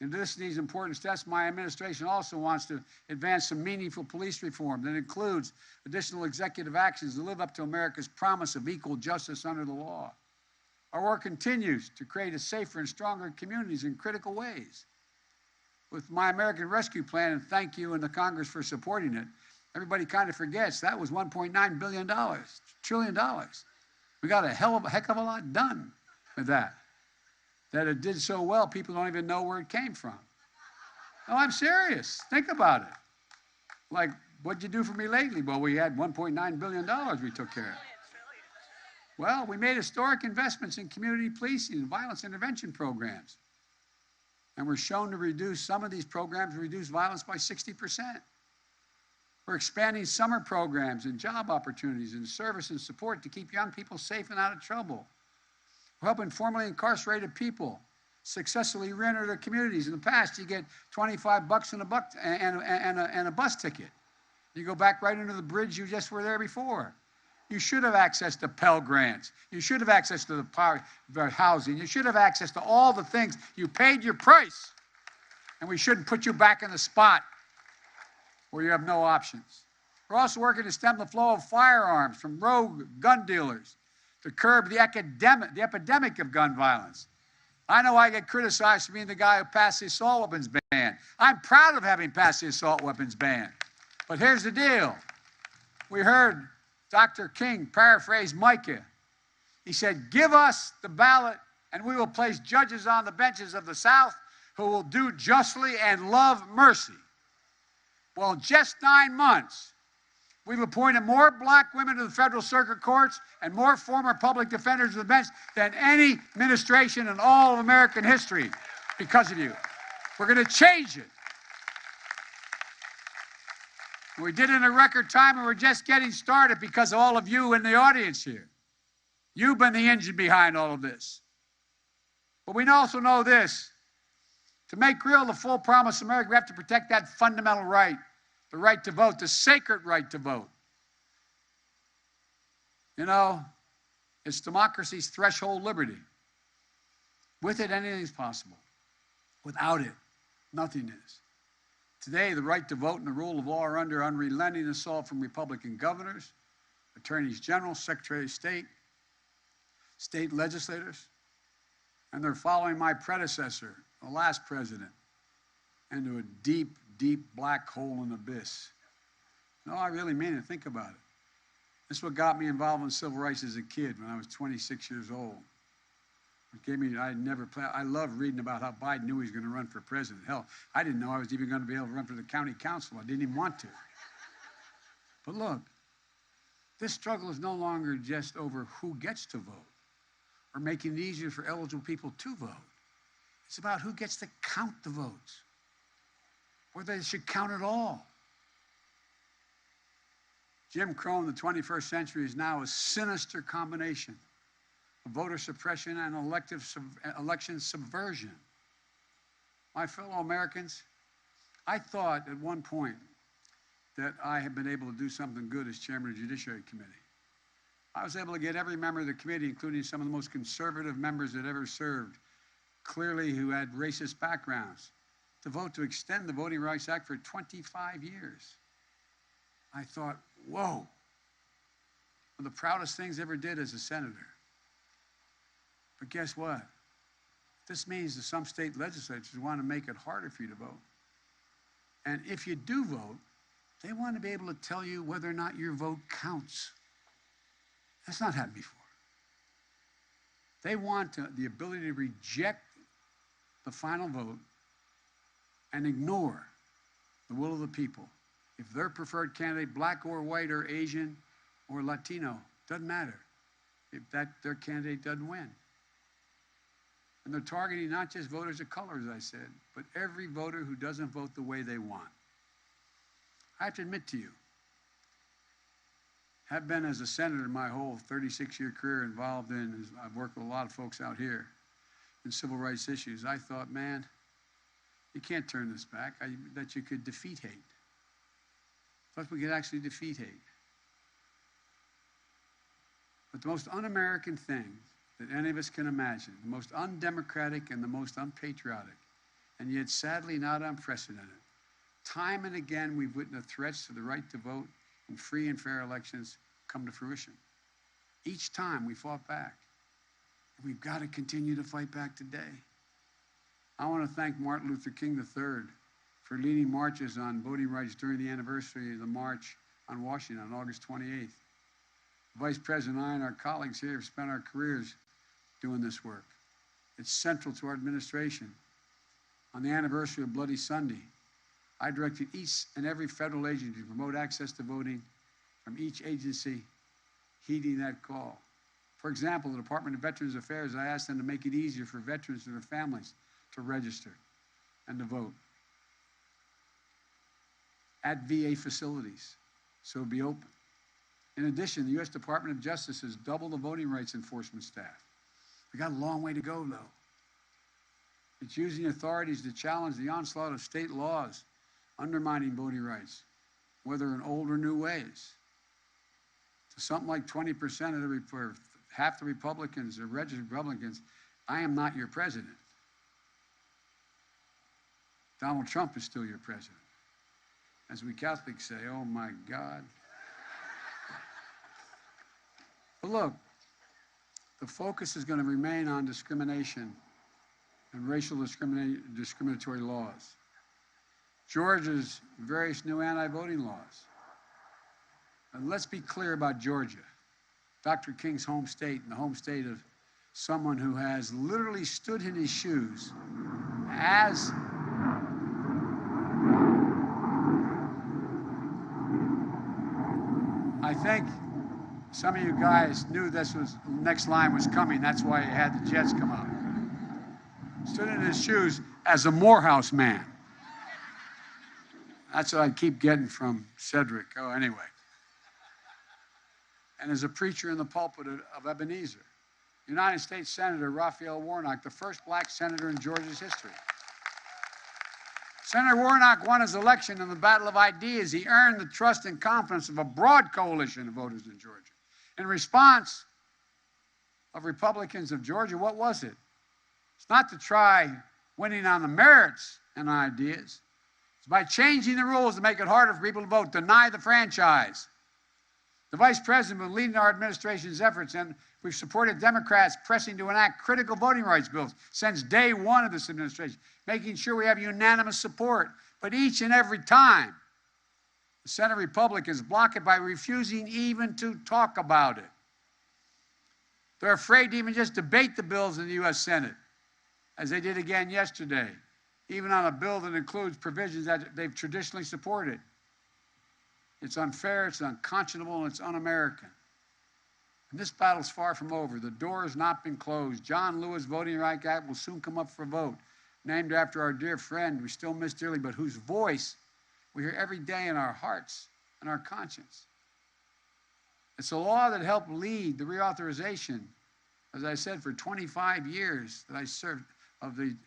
In addition to these important steps, my administration also wants to advance some meaningful police reform that includes additional executive actions to live up to America's promise of equal justice under the law. Our work continues to create a safer and stronger communities in critical ways. With my American Rescue Plan, and thank you and the Congress for supporting it, everybody kind of forgets that was $1.9 billion, $1 trillion. We got a heck of a lot done with that. That it did so well, people don't even know where it came from. No, I'm serious. Think about it. Like, what'd you do for me lately? Well, we had $1.9 billion we took care of. Well, we made historic investments in community policing and violence intervention programs. And we're shown to reduce, some of these programs reduce violence by 60%. We're expanding summer programs and job opportunities and service and support to keep young people safe and out of trouble. We're helping formerly incarcerated people successfully re-enter their communities. In the past, you get $25 and a bus ticket. You go back right under the bridge you just were there before. You should have access to Pell Grants. You should have access to the housing. You should have access to all the things. You paid your price, and we shouldn't put you back in the spot where you have no options. We're also working to stem the flow of firearms from rogue gun dealers to curb the epidemic of gun violence. I know I get criticized for being the guy who passed the assault weapons ban. I'm proud of having passed the assault weapons ban. But here's the deal. We heard Dr. King paraphrase Micah. He said, "Give us the ballot, and we will place judges on the benches of the South who will do justly and love mercy." Well, in just 9 months, we've appointed more black women to the federal circuit courts and more former public defenders to the bench than any administration in all of American history because of you. We're going to change it. We did it in a record time, and we're just getting started because of all of you in the audience here. You've been the engine behind all of this. But we also know this. To make real the full promise of America, we have to protect that fundamental right, the right to vote, the sacred right to vote. You know, it's democracy's threshold liberty. With it, anything is possible. Without it, nothing is. Today, the right to vote and the rule of law are under unrelenting assault from Republican governors, attorneys general, secretary of state, state legislators, and they're following my predecessor the last president into a deep, deep black hole and abyss. No, I really mean it. Think about it. This is what got me involved in civil rights as a kid when I was 26 years old. It gave me, I love reading about how Biden knew he was going to run for president. Hell, I didn't know I was even going to be able to run for the county council. I didn't even want to. But look, this struggle is no longer just over who gets to vote or making it easier for eligible people to vote. It's about who gets to count the votes, or they should count it all. Jim Crow in the 21st century is now a sinister combination of voter suppression and election subversion. My fellow Americans, I thought at one point that I had been able to do something good as chairman of the Judiciary Committee. I was able to get every member of the committee, including some of the most conservative members that ever served, clearly who had racist backgrounds, to vote to extend the Voting Rights Act for 25 years. I thought, whoa, one of the proudest things I ever did as a senator. But guess what? This means that some state legislatures want to make it harder for you to vote. And if you do vote, they want to be able to tell you whether or not your vote counts. That's not happened before. They want the ability to reject the final vote and ignore the will of the people. If their preferred candidate, black or white or Asian or Latino, doesn't matter if their candidate doesn't win. And they're targeting not just voters of color, as I said, but every voter who doesn't vote the way they want. I have to admit to you, have been as a senator my whole 36-year career involved in, I've worked with a lot of folks out here in civil rights issues. I thought, man, you can't turn this back, that you could defeat hate. I thought we could actually defeat hate. But the most un-American thing that any of us can imagine, the most undemocratic and the most unpatriotic, and yet sadly not unprecedented, time and again we've witnessed threats to the right to vote in free and fair elections come to fruition. Each time we fought back. We've got to continue to fight back today. I want to thank Martin Luther King III for leading marches on voting rights during the anniversary of the March on Washington on August 28th. Vice President and I and our colleagues here have spent our careers doing this work. It's central to our administration. On the anniversary of Bloody Sunday, I directed each and every federal agency to promote access to voting from each agency heeding that call. For example, the Department of Veterans Affairs, I asked them to make it easier for veterans and their families to register and to vote at VA facilities, so it'll be open. In addition, the U.S. Department of Justice has doubled the voting rights enforcement staff. We got a long way to go, though. It's using authorities to challenge the onslaught of state laws undermining voting rights, whether in old or new ways. To something like 20% of half the Republicans or registered Republicans, I am not your president. Donald Trump is still your president. As we Catholics say, oh my God. But look, the focus is going to remain on discrimination and racial discriminatory laws. Georgia's various new anti-voting laws. And let's be clear about Georgia, Dr. King's home state and the home state of someone who has literally stood in his shoes as I think some of you guys knew this was next line was coming. That's why you had the Jets come up. Stood in his shoes as a Morehouse man. That's what I keep getting from Cedric. Oh, anyway. And as a preacher in the pulpit of Ebenezer, United States Senator Raphael Warnock, the first black senator in Georgia's history. Senator Warnock won his election in the battle of ideas. He earned the trust and confidence of a broad coalition of voters in Georgia. In response of Republicans of Georgia, what was it? It's not to try winning on the merits and ideas. It's by changing the rules to make it harder for people to vote, deny the franchise. The Vice President was leading our administration's efforts, and we've supported Democrats pressing to enact critical voting rights bills since day one of this administration, making sure we have unanimous support. But each and every time, the Senate Republicans block it by refusing even to talk about it. They're afraid to even just debate the bills in the U.S. Senate, as they did again yesterday, even on a bill that includes provisions that they've traditionally supported. It's unfair, it's unconscionable, and it's un-American. And this battle's far from over. The door has not been closed. John Lewis Voting Rights Act will soon come up for a vote, named after our dear friend we still miss dearly, but whose voice we hear every day in our hearts and our conscience. It's a law that helped lead the reauthorization, as I said, for 25 years that I served in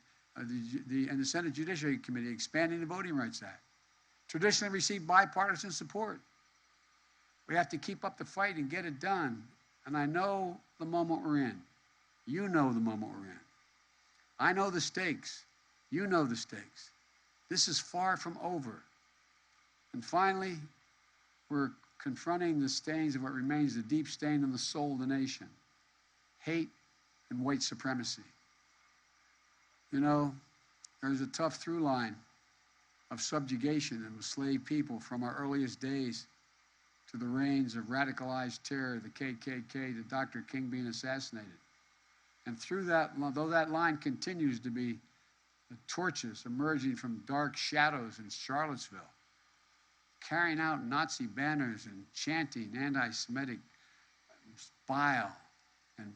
the Senate Judiciary Committee, expanding the Voting Rights Act. Traditionally received bipartisan support. We have to keep up the fight and get it done. And I know the moment we're in. You know the moment we're in. I know the stakes. You know the stakes. This is far from over. And finally, we're confronting the stains of what remains the deep stain in the soul of the nation: hate and white supremacy. You know, there's a tough through line of subjugation and enslaved people from our earliest days to the reigns of radicalized terror, the KKK, to Dr. King being assassinated. And through that, though that line continues to be the torches emerging from dark shadows in Charlottesville, carrying out Nazi banners and chanting anti-Semitic bile and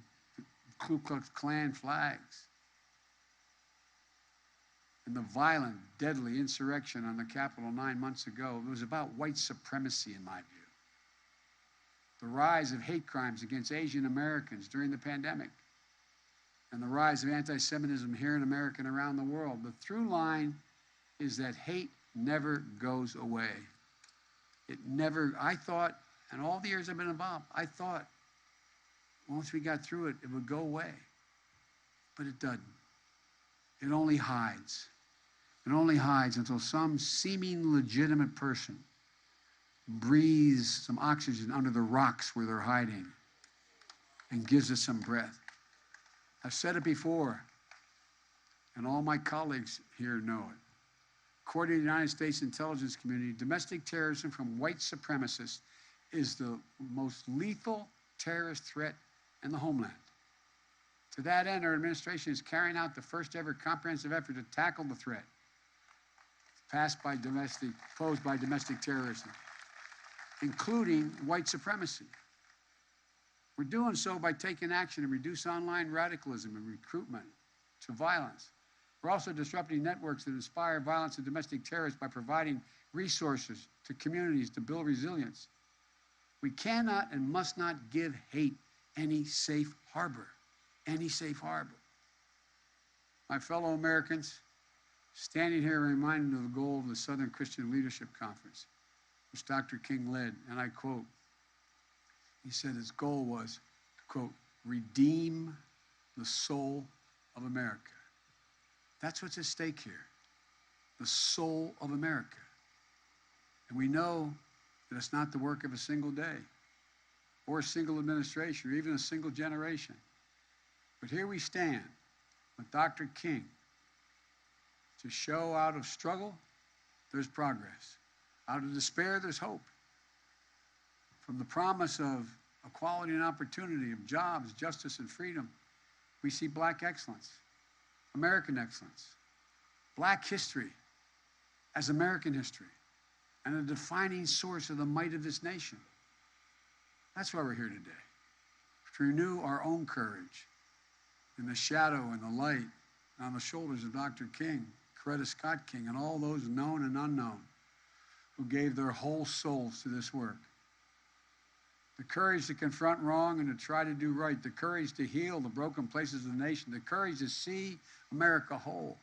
Ku Klux Klan flags, and the violent, deadly insurrection on the Capitol 9 months ago, it was about white supremacy, in my view. The rise of hate crimes against Asian Americans during the pandemic, and the rise of anti-Semitism here in America and around the world. The through line is that hate never goes away. It never, I thought, and all the years I've been involved, I thought once we got through it, it would go away. But it doesn't. It only hides. It only hides until some seeming legitimate person breathes some oxygen under the rocks where they're hiding and gives us some breath. I've said it before, and all my colleagues here know it. According to the United States intelligence community, domestic terrorism from white supremacists is the most lethal terrorist threat in the homeland. To that end, our administration is carrying out the first ever comprehensive effort to tackle the threat posed by domestic terrorism, including white supremacy. We're doing so by taking action to reduce online radicalism and recruitment to violence. We're also disrupting networks that inspire violence and domestic terrorists by providing resources to communities to build resilience. We cannot and must not give hate any safe harbor. Any safe harbor. My fellow Americans, standing here reminded of the goal of the Southern Christian Leadership Conference, which Dr. King led, and I quote, he said his goal was to, quote, redeem the soul of America. That's what's at stake here, the soul of America. And we know that it's not the work of a single day or a single administration or even a single generation. But here we stand with Dr. King to show out of struggle, there's progress. Out of despair, there's hope. From the promise of equality and opportunity, of jobs, justice, and freedom, we see Black excellence, American excellence, Black history as American history, and a defining source of the might of this nation. That's why we're here today, to renew our own courage in the shadow and the light on the shoulders of Dr. King, Coretta Scott King, and all those known and unknown who gave their whole souls to this work. The courage to confront wrong and to try to do right, the courage to heal the broken places of the nation, the courage to see America whole,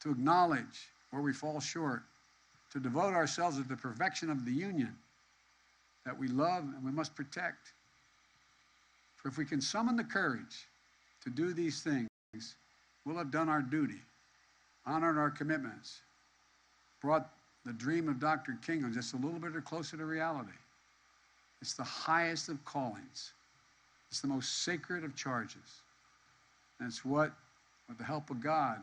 to acknowledge where we fall short, to devote ourselves to the perfection of the union that we love and we must protect. For if we can summon the courage to do these things, we'll have done our duty, honored our commitments, brought the dream of Dr. King just a little bit closer to reality. It's the highest of callings. It's the most sacred of charges. And it's what, with the help of God,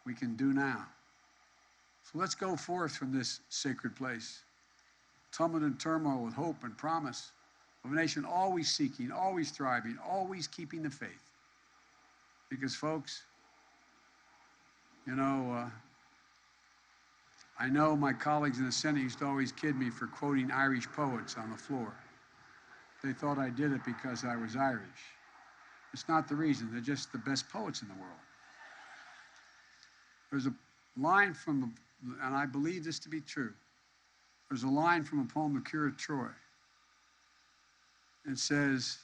we can do now. So let's go forth from this sacred place, tumbled in turmoil with hope and promise of a nation always seeking, always thriving, always keeping the faith. Because, folks, you know, I know my colleagues in the Senate used to always kid me for quoting Irish poets on the floor. They thought I did it because I was Irish. It's not the reason. They're just the best poets in the world. There's a line from, and I believe this to be true, there's a line from a poem, The Cure of Troy. It says,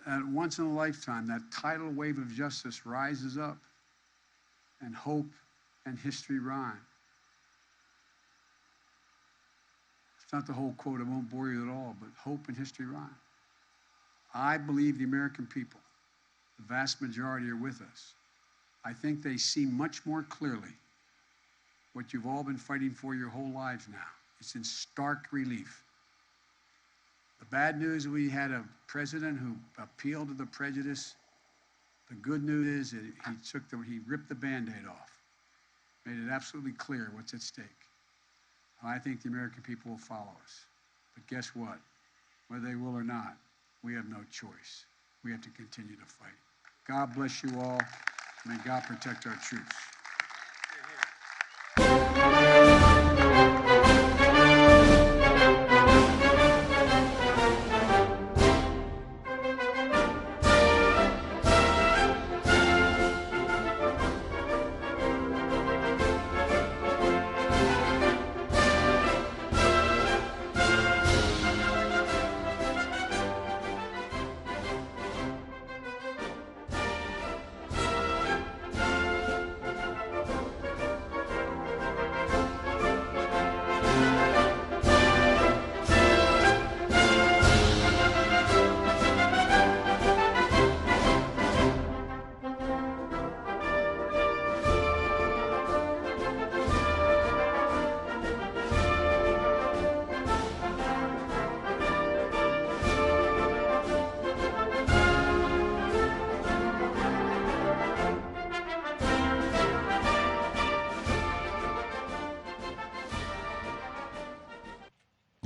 at once in a lifetime, that tidal wave of justice rises up, and hope and history rhyme. It's not the whole quote, I won't bore you at all, but hope and history rhyme. I believe the American people, the vast majority, are with us. I think they see much more clearly what you've all been fighting for your whole lives now. It's in stark relief. The bad news, we had a president who appealed to the prejudice. The good news is he ripped the Band-Aid off, made it absolutely clear what's at stake. And I think the American people will follow us. But guess what? Whether they will or not, we have no choice. We have to continue to fight. God bless you all. May God protect our troops.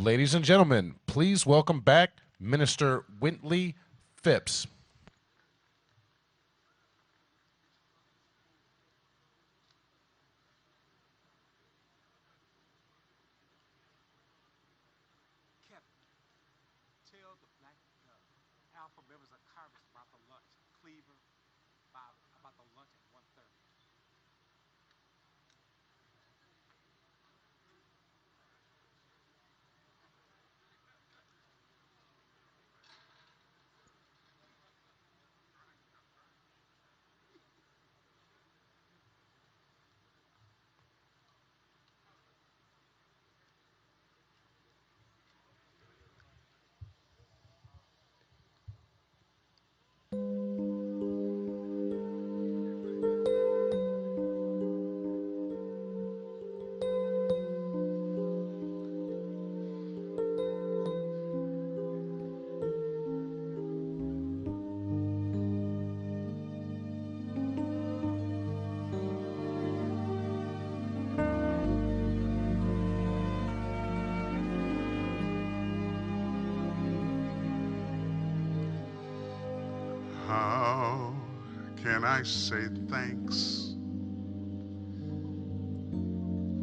Ladies and gentlemen, please welcome back Minister Wintley Phipps. Kevin, tell the Alpha members of Congress about the lunch. Cleaver, about the lunch at 1:30. How can I say thanks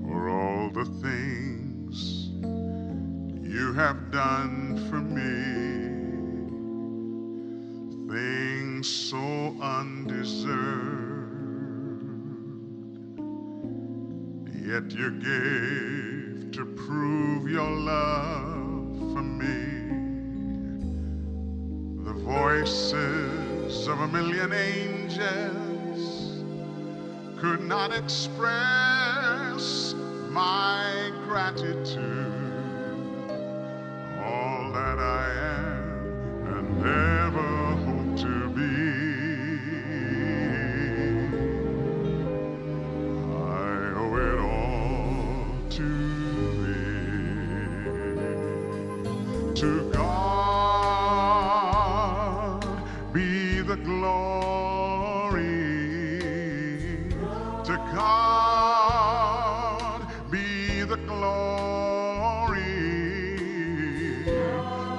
for all the things you have done for me? Things so undeserved, yet you gave to prove your love for me. The voices of a million angels could not express my gratitude. All that I am and ever hope to be, I owe it all to thee. To God be the glory. To God be the glory.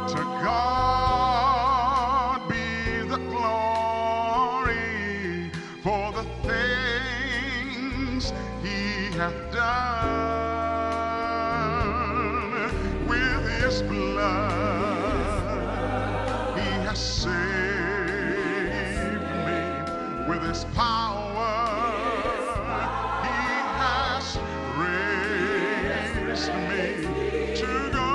To God be the glory for the things he hath done. With his blood he has saved me. With his power he has raised me. To God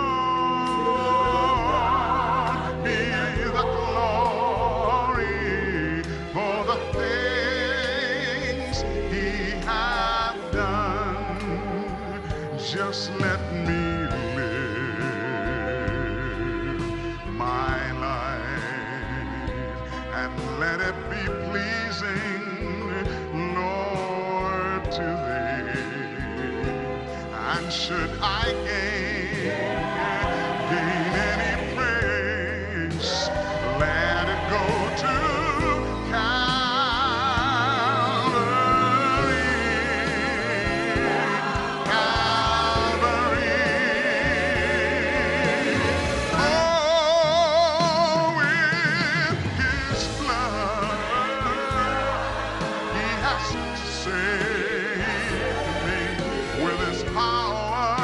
be the glory for the things he hath done. Just let me live my life and let it be pleasing, Lord, to thee. And should I gain any praise, let it go to Calvary. Calvary. Oh, with his blood he has saved me. With his power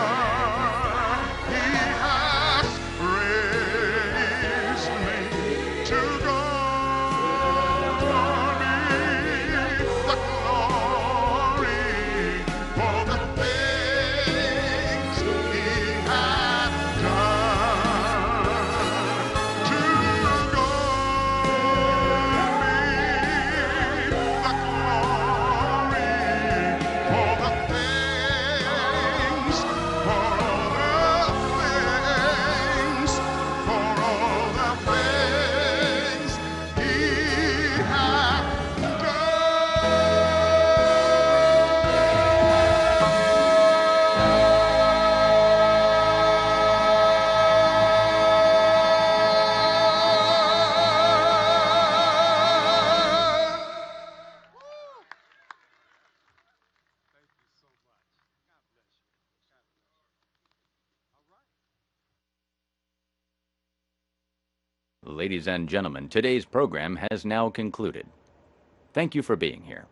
he has raised me. To God be the glory for the things he hath done. To God be the glory for the things, for all the things, for all the things he hath Ladies and gentlemen, today's program has now concluded. Thank you for being here.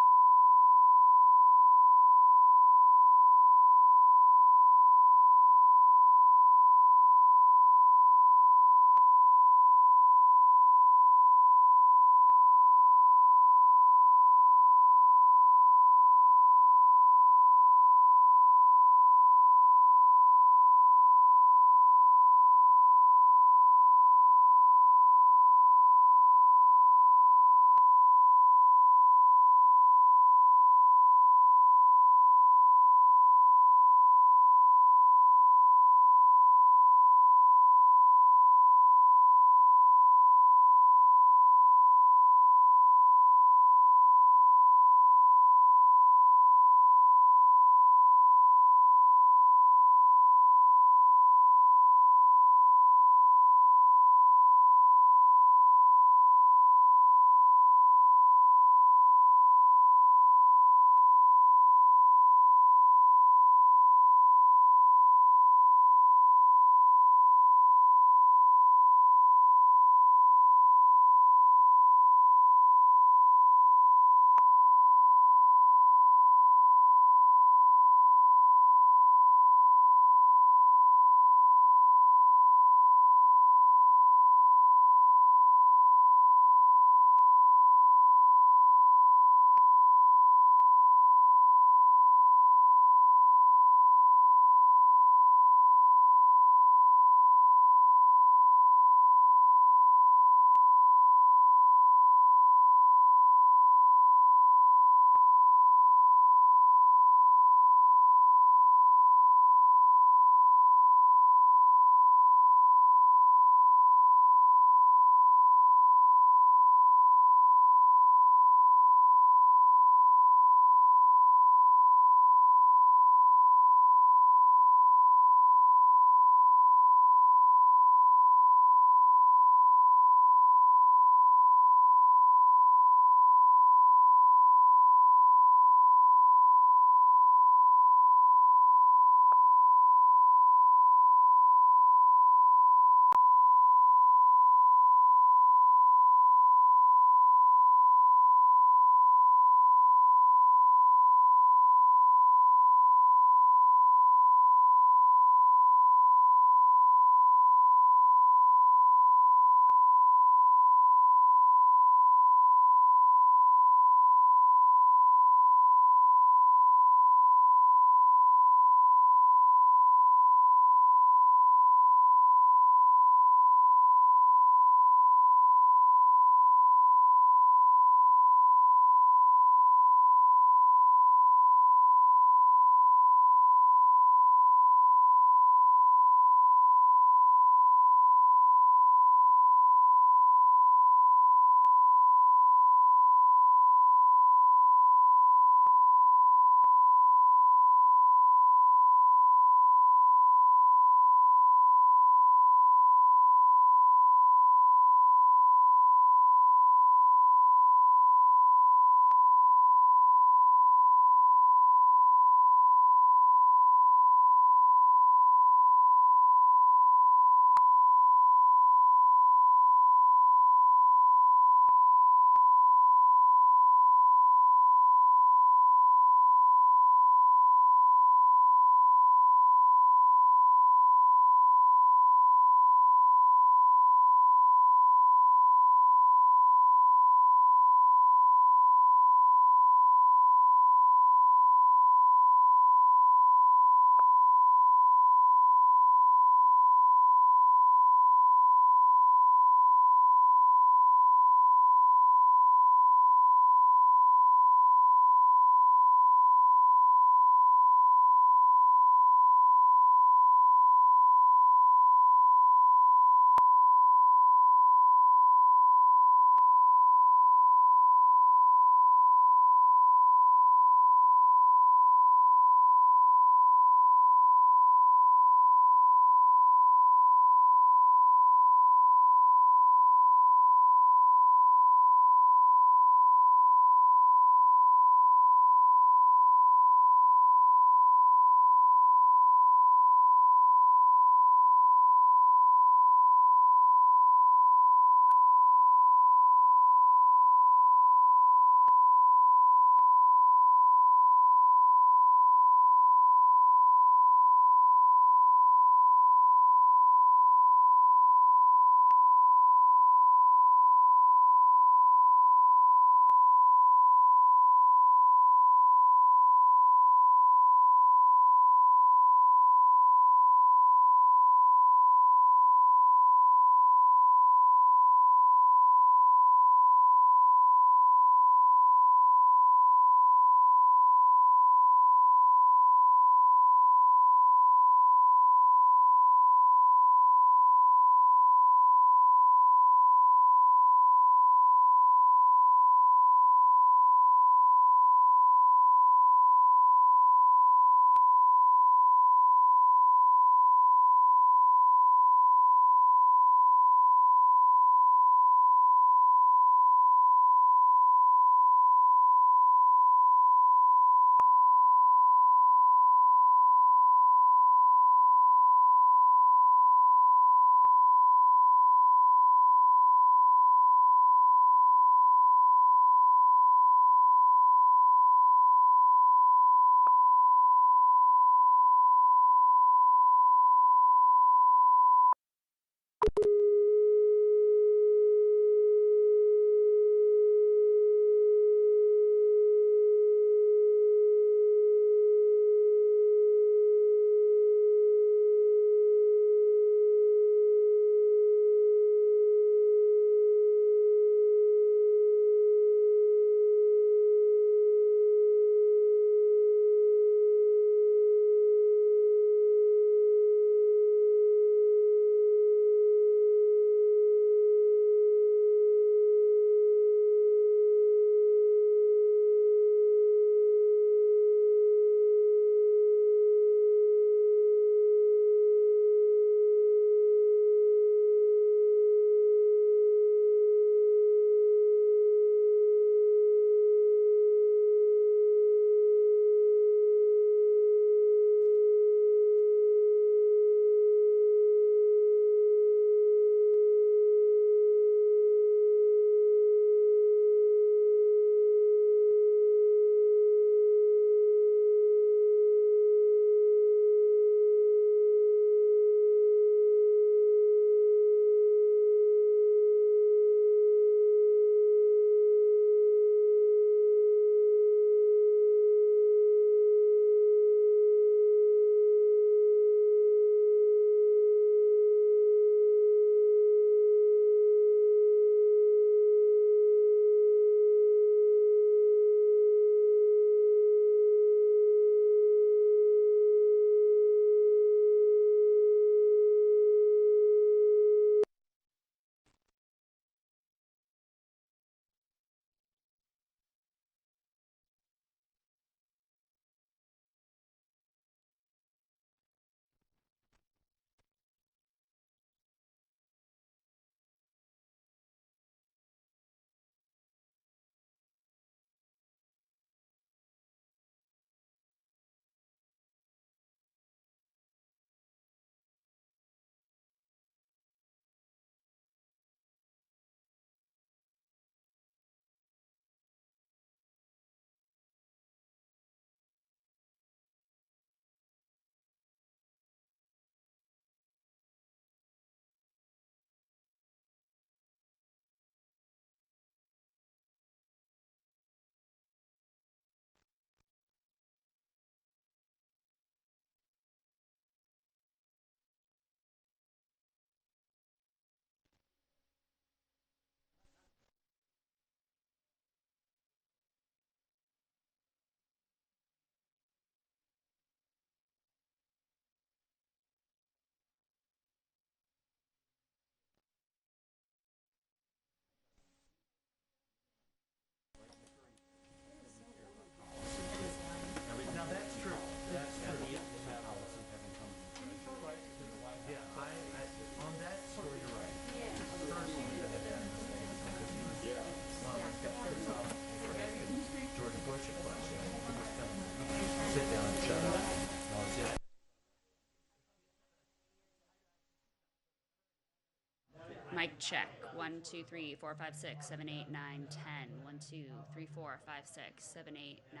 check. 1, 2, 3, 4, 5, 6, 7, 8, 9, 10. 1, 2, 3, 4, 5, 6, 7, 8, 9,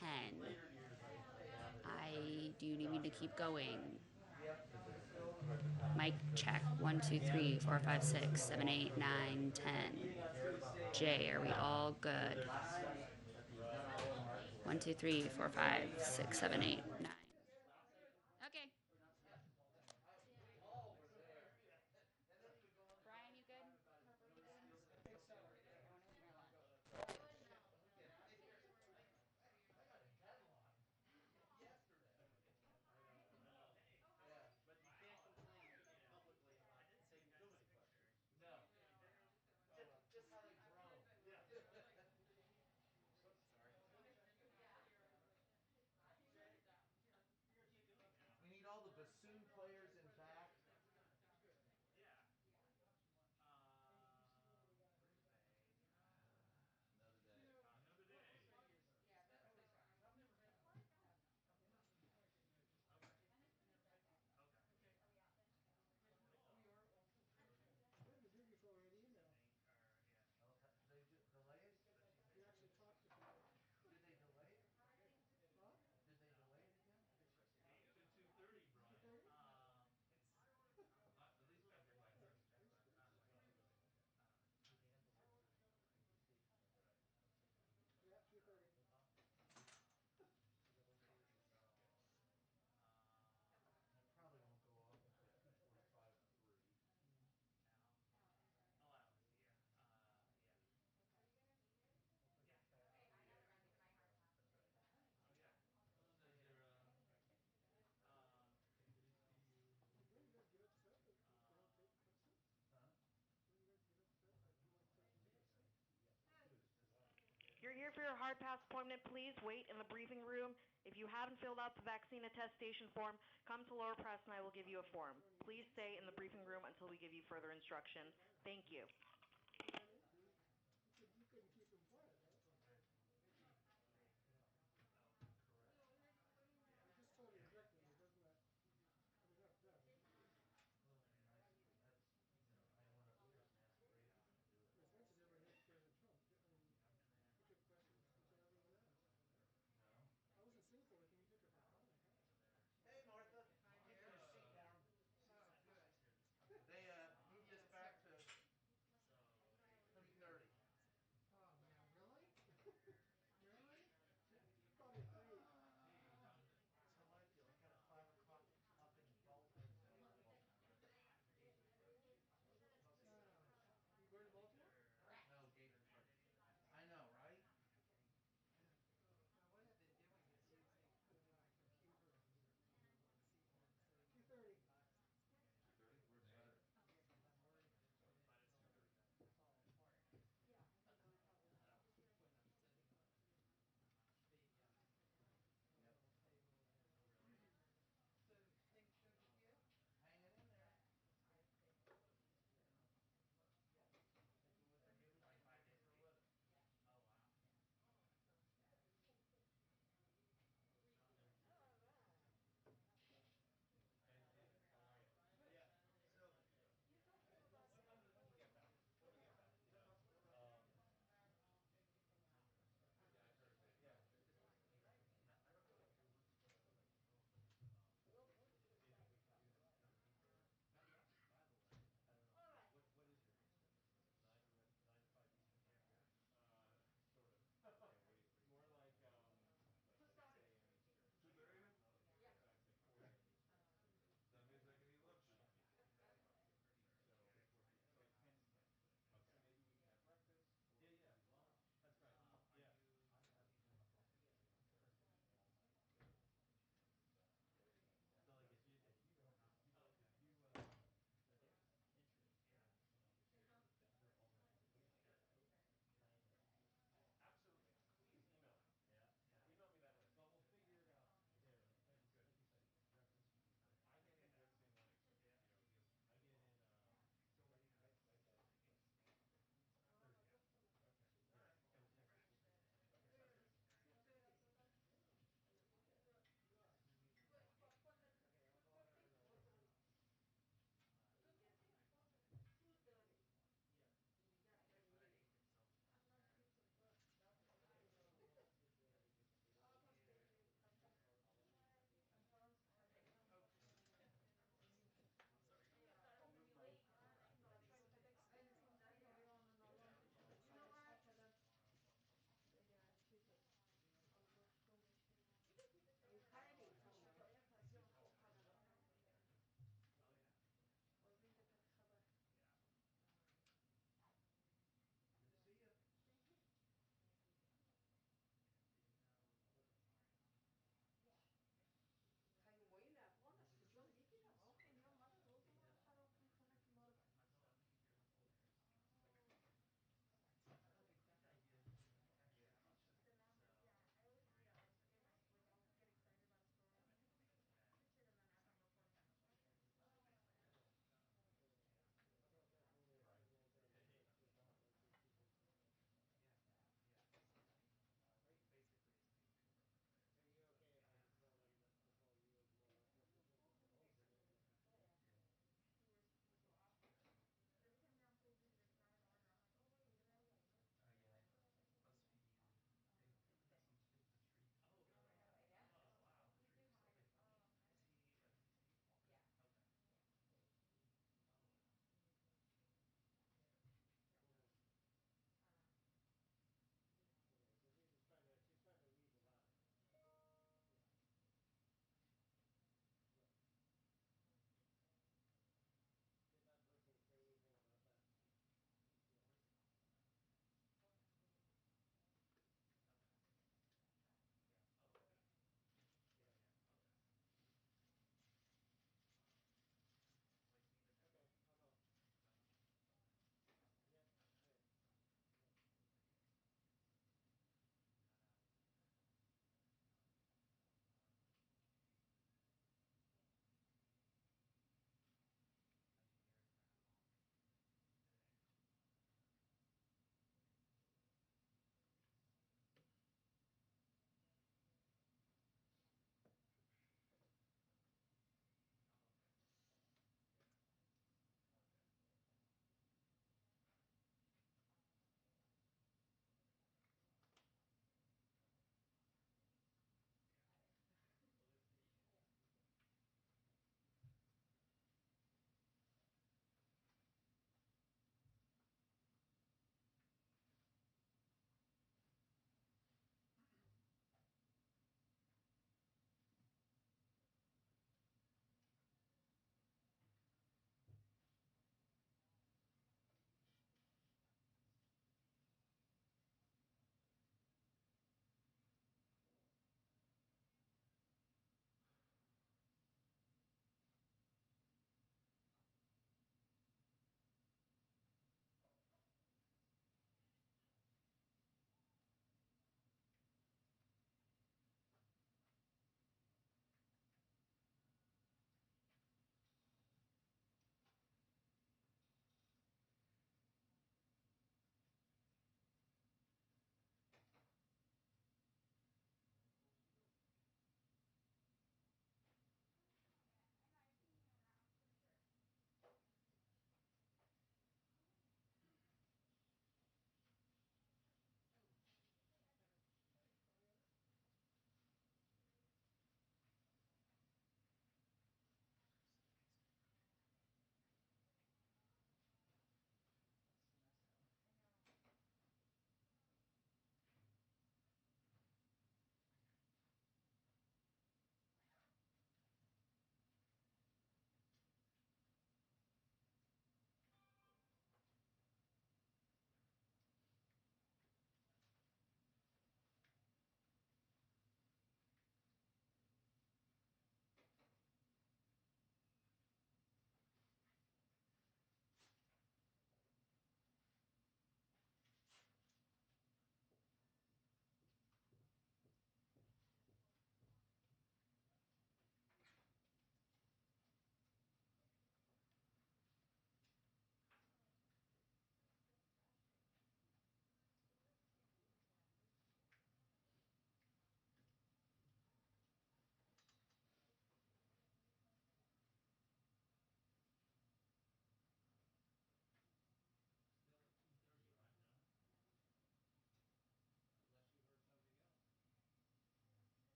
10. Do you need me to keep going? Mic check. 1, 2, 3, 4, 5, 6, 7, 8, 9, 10. Jay, are we all good? 1, 2, 3, 4, 5, 6, 7, 8, 9. Okay. Brian, you good? We need all the bassoon players in back. They delay it? You actually talked to people. Did they delay it? Huh? Did they delay it again? To 2:30, Brian. 2:30? At least got here by 30. Yeah, 2:30. That probably won't go off until 2:45, 3. You're here for your hard pass appointment. Please wait in the briefing room. If you haven't filled out the vaccine attestation form, come to lower press and I will give you a form. Please stay in the briefing room until we give you further instruction. Thank you.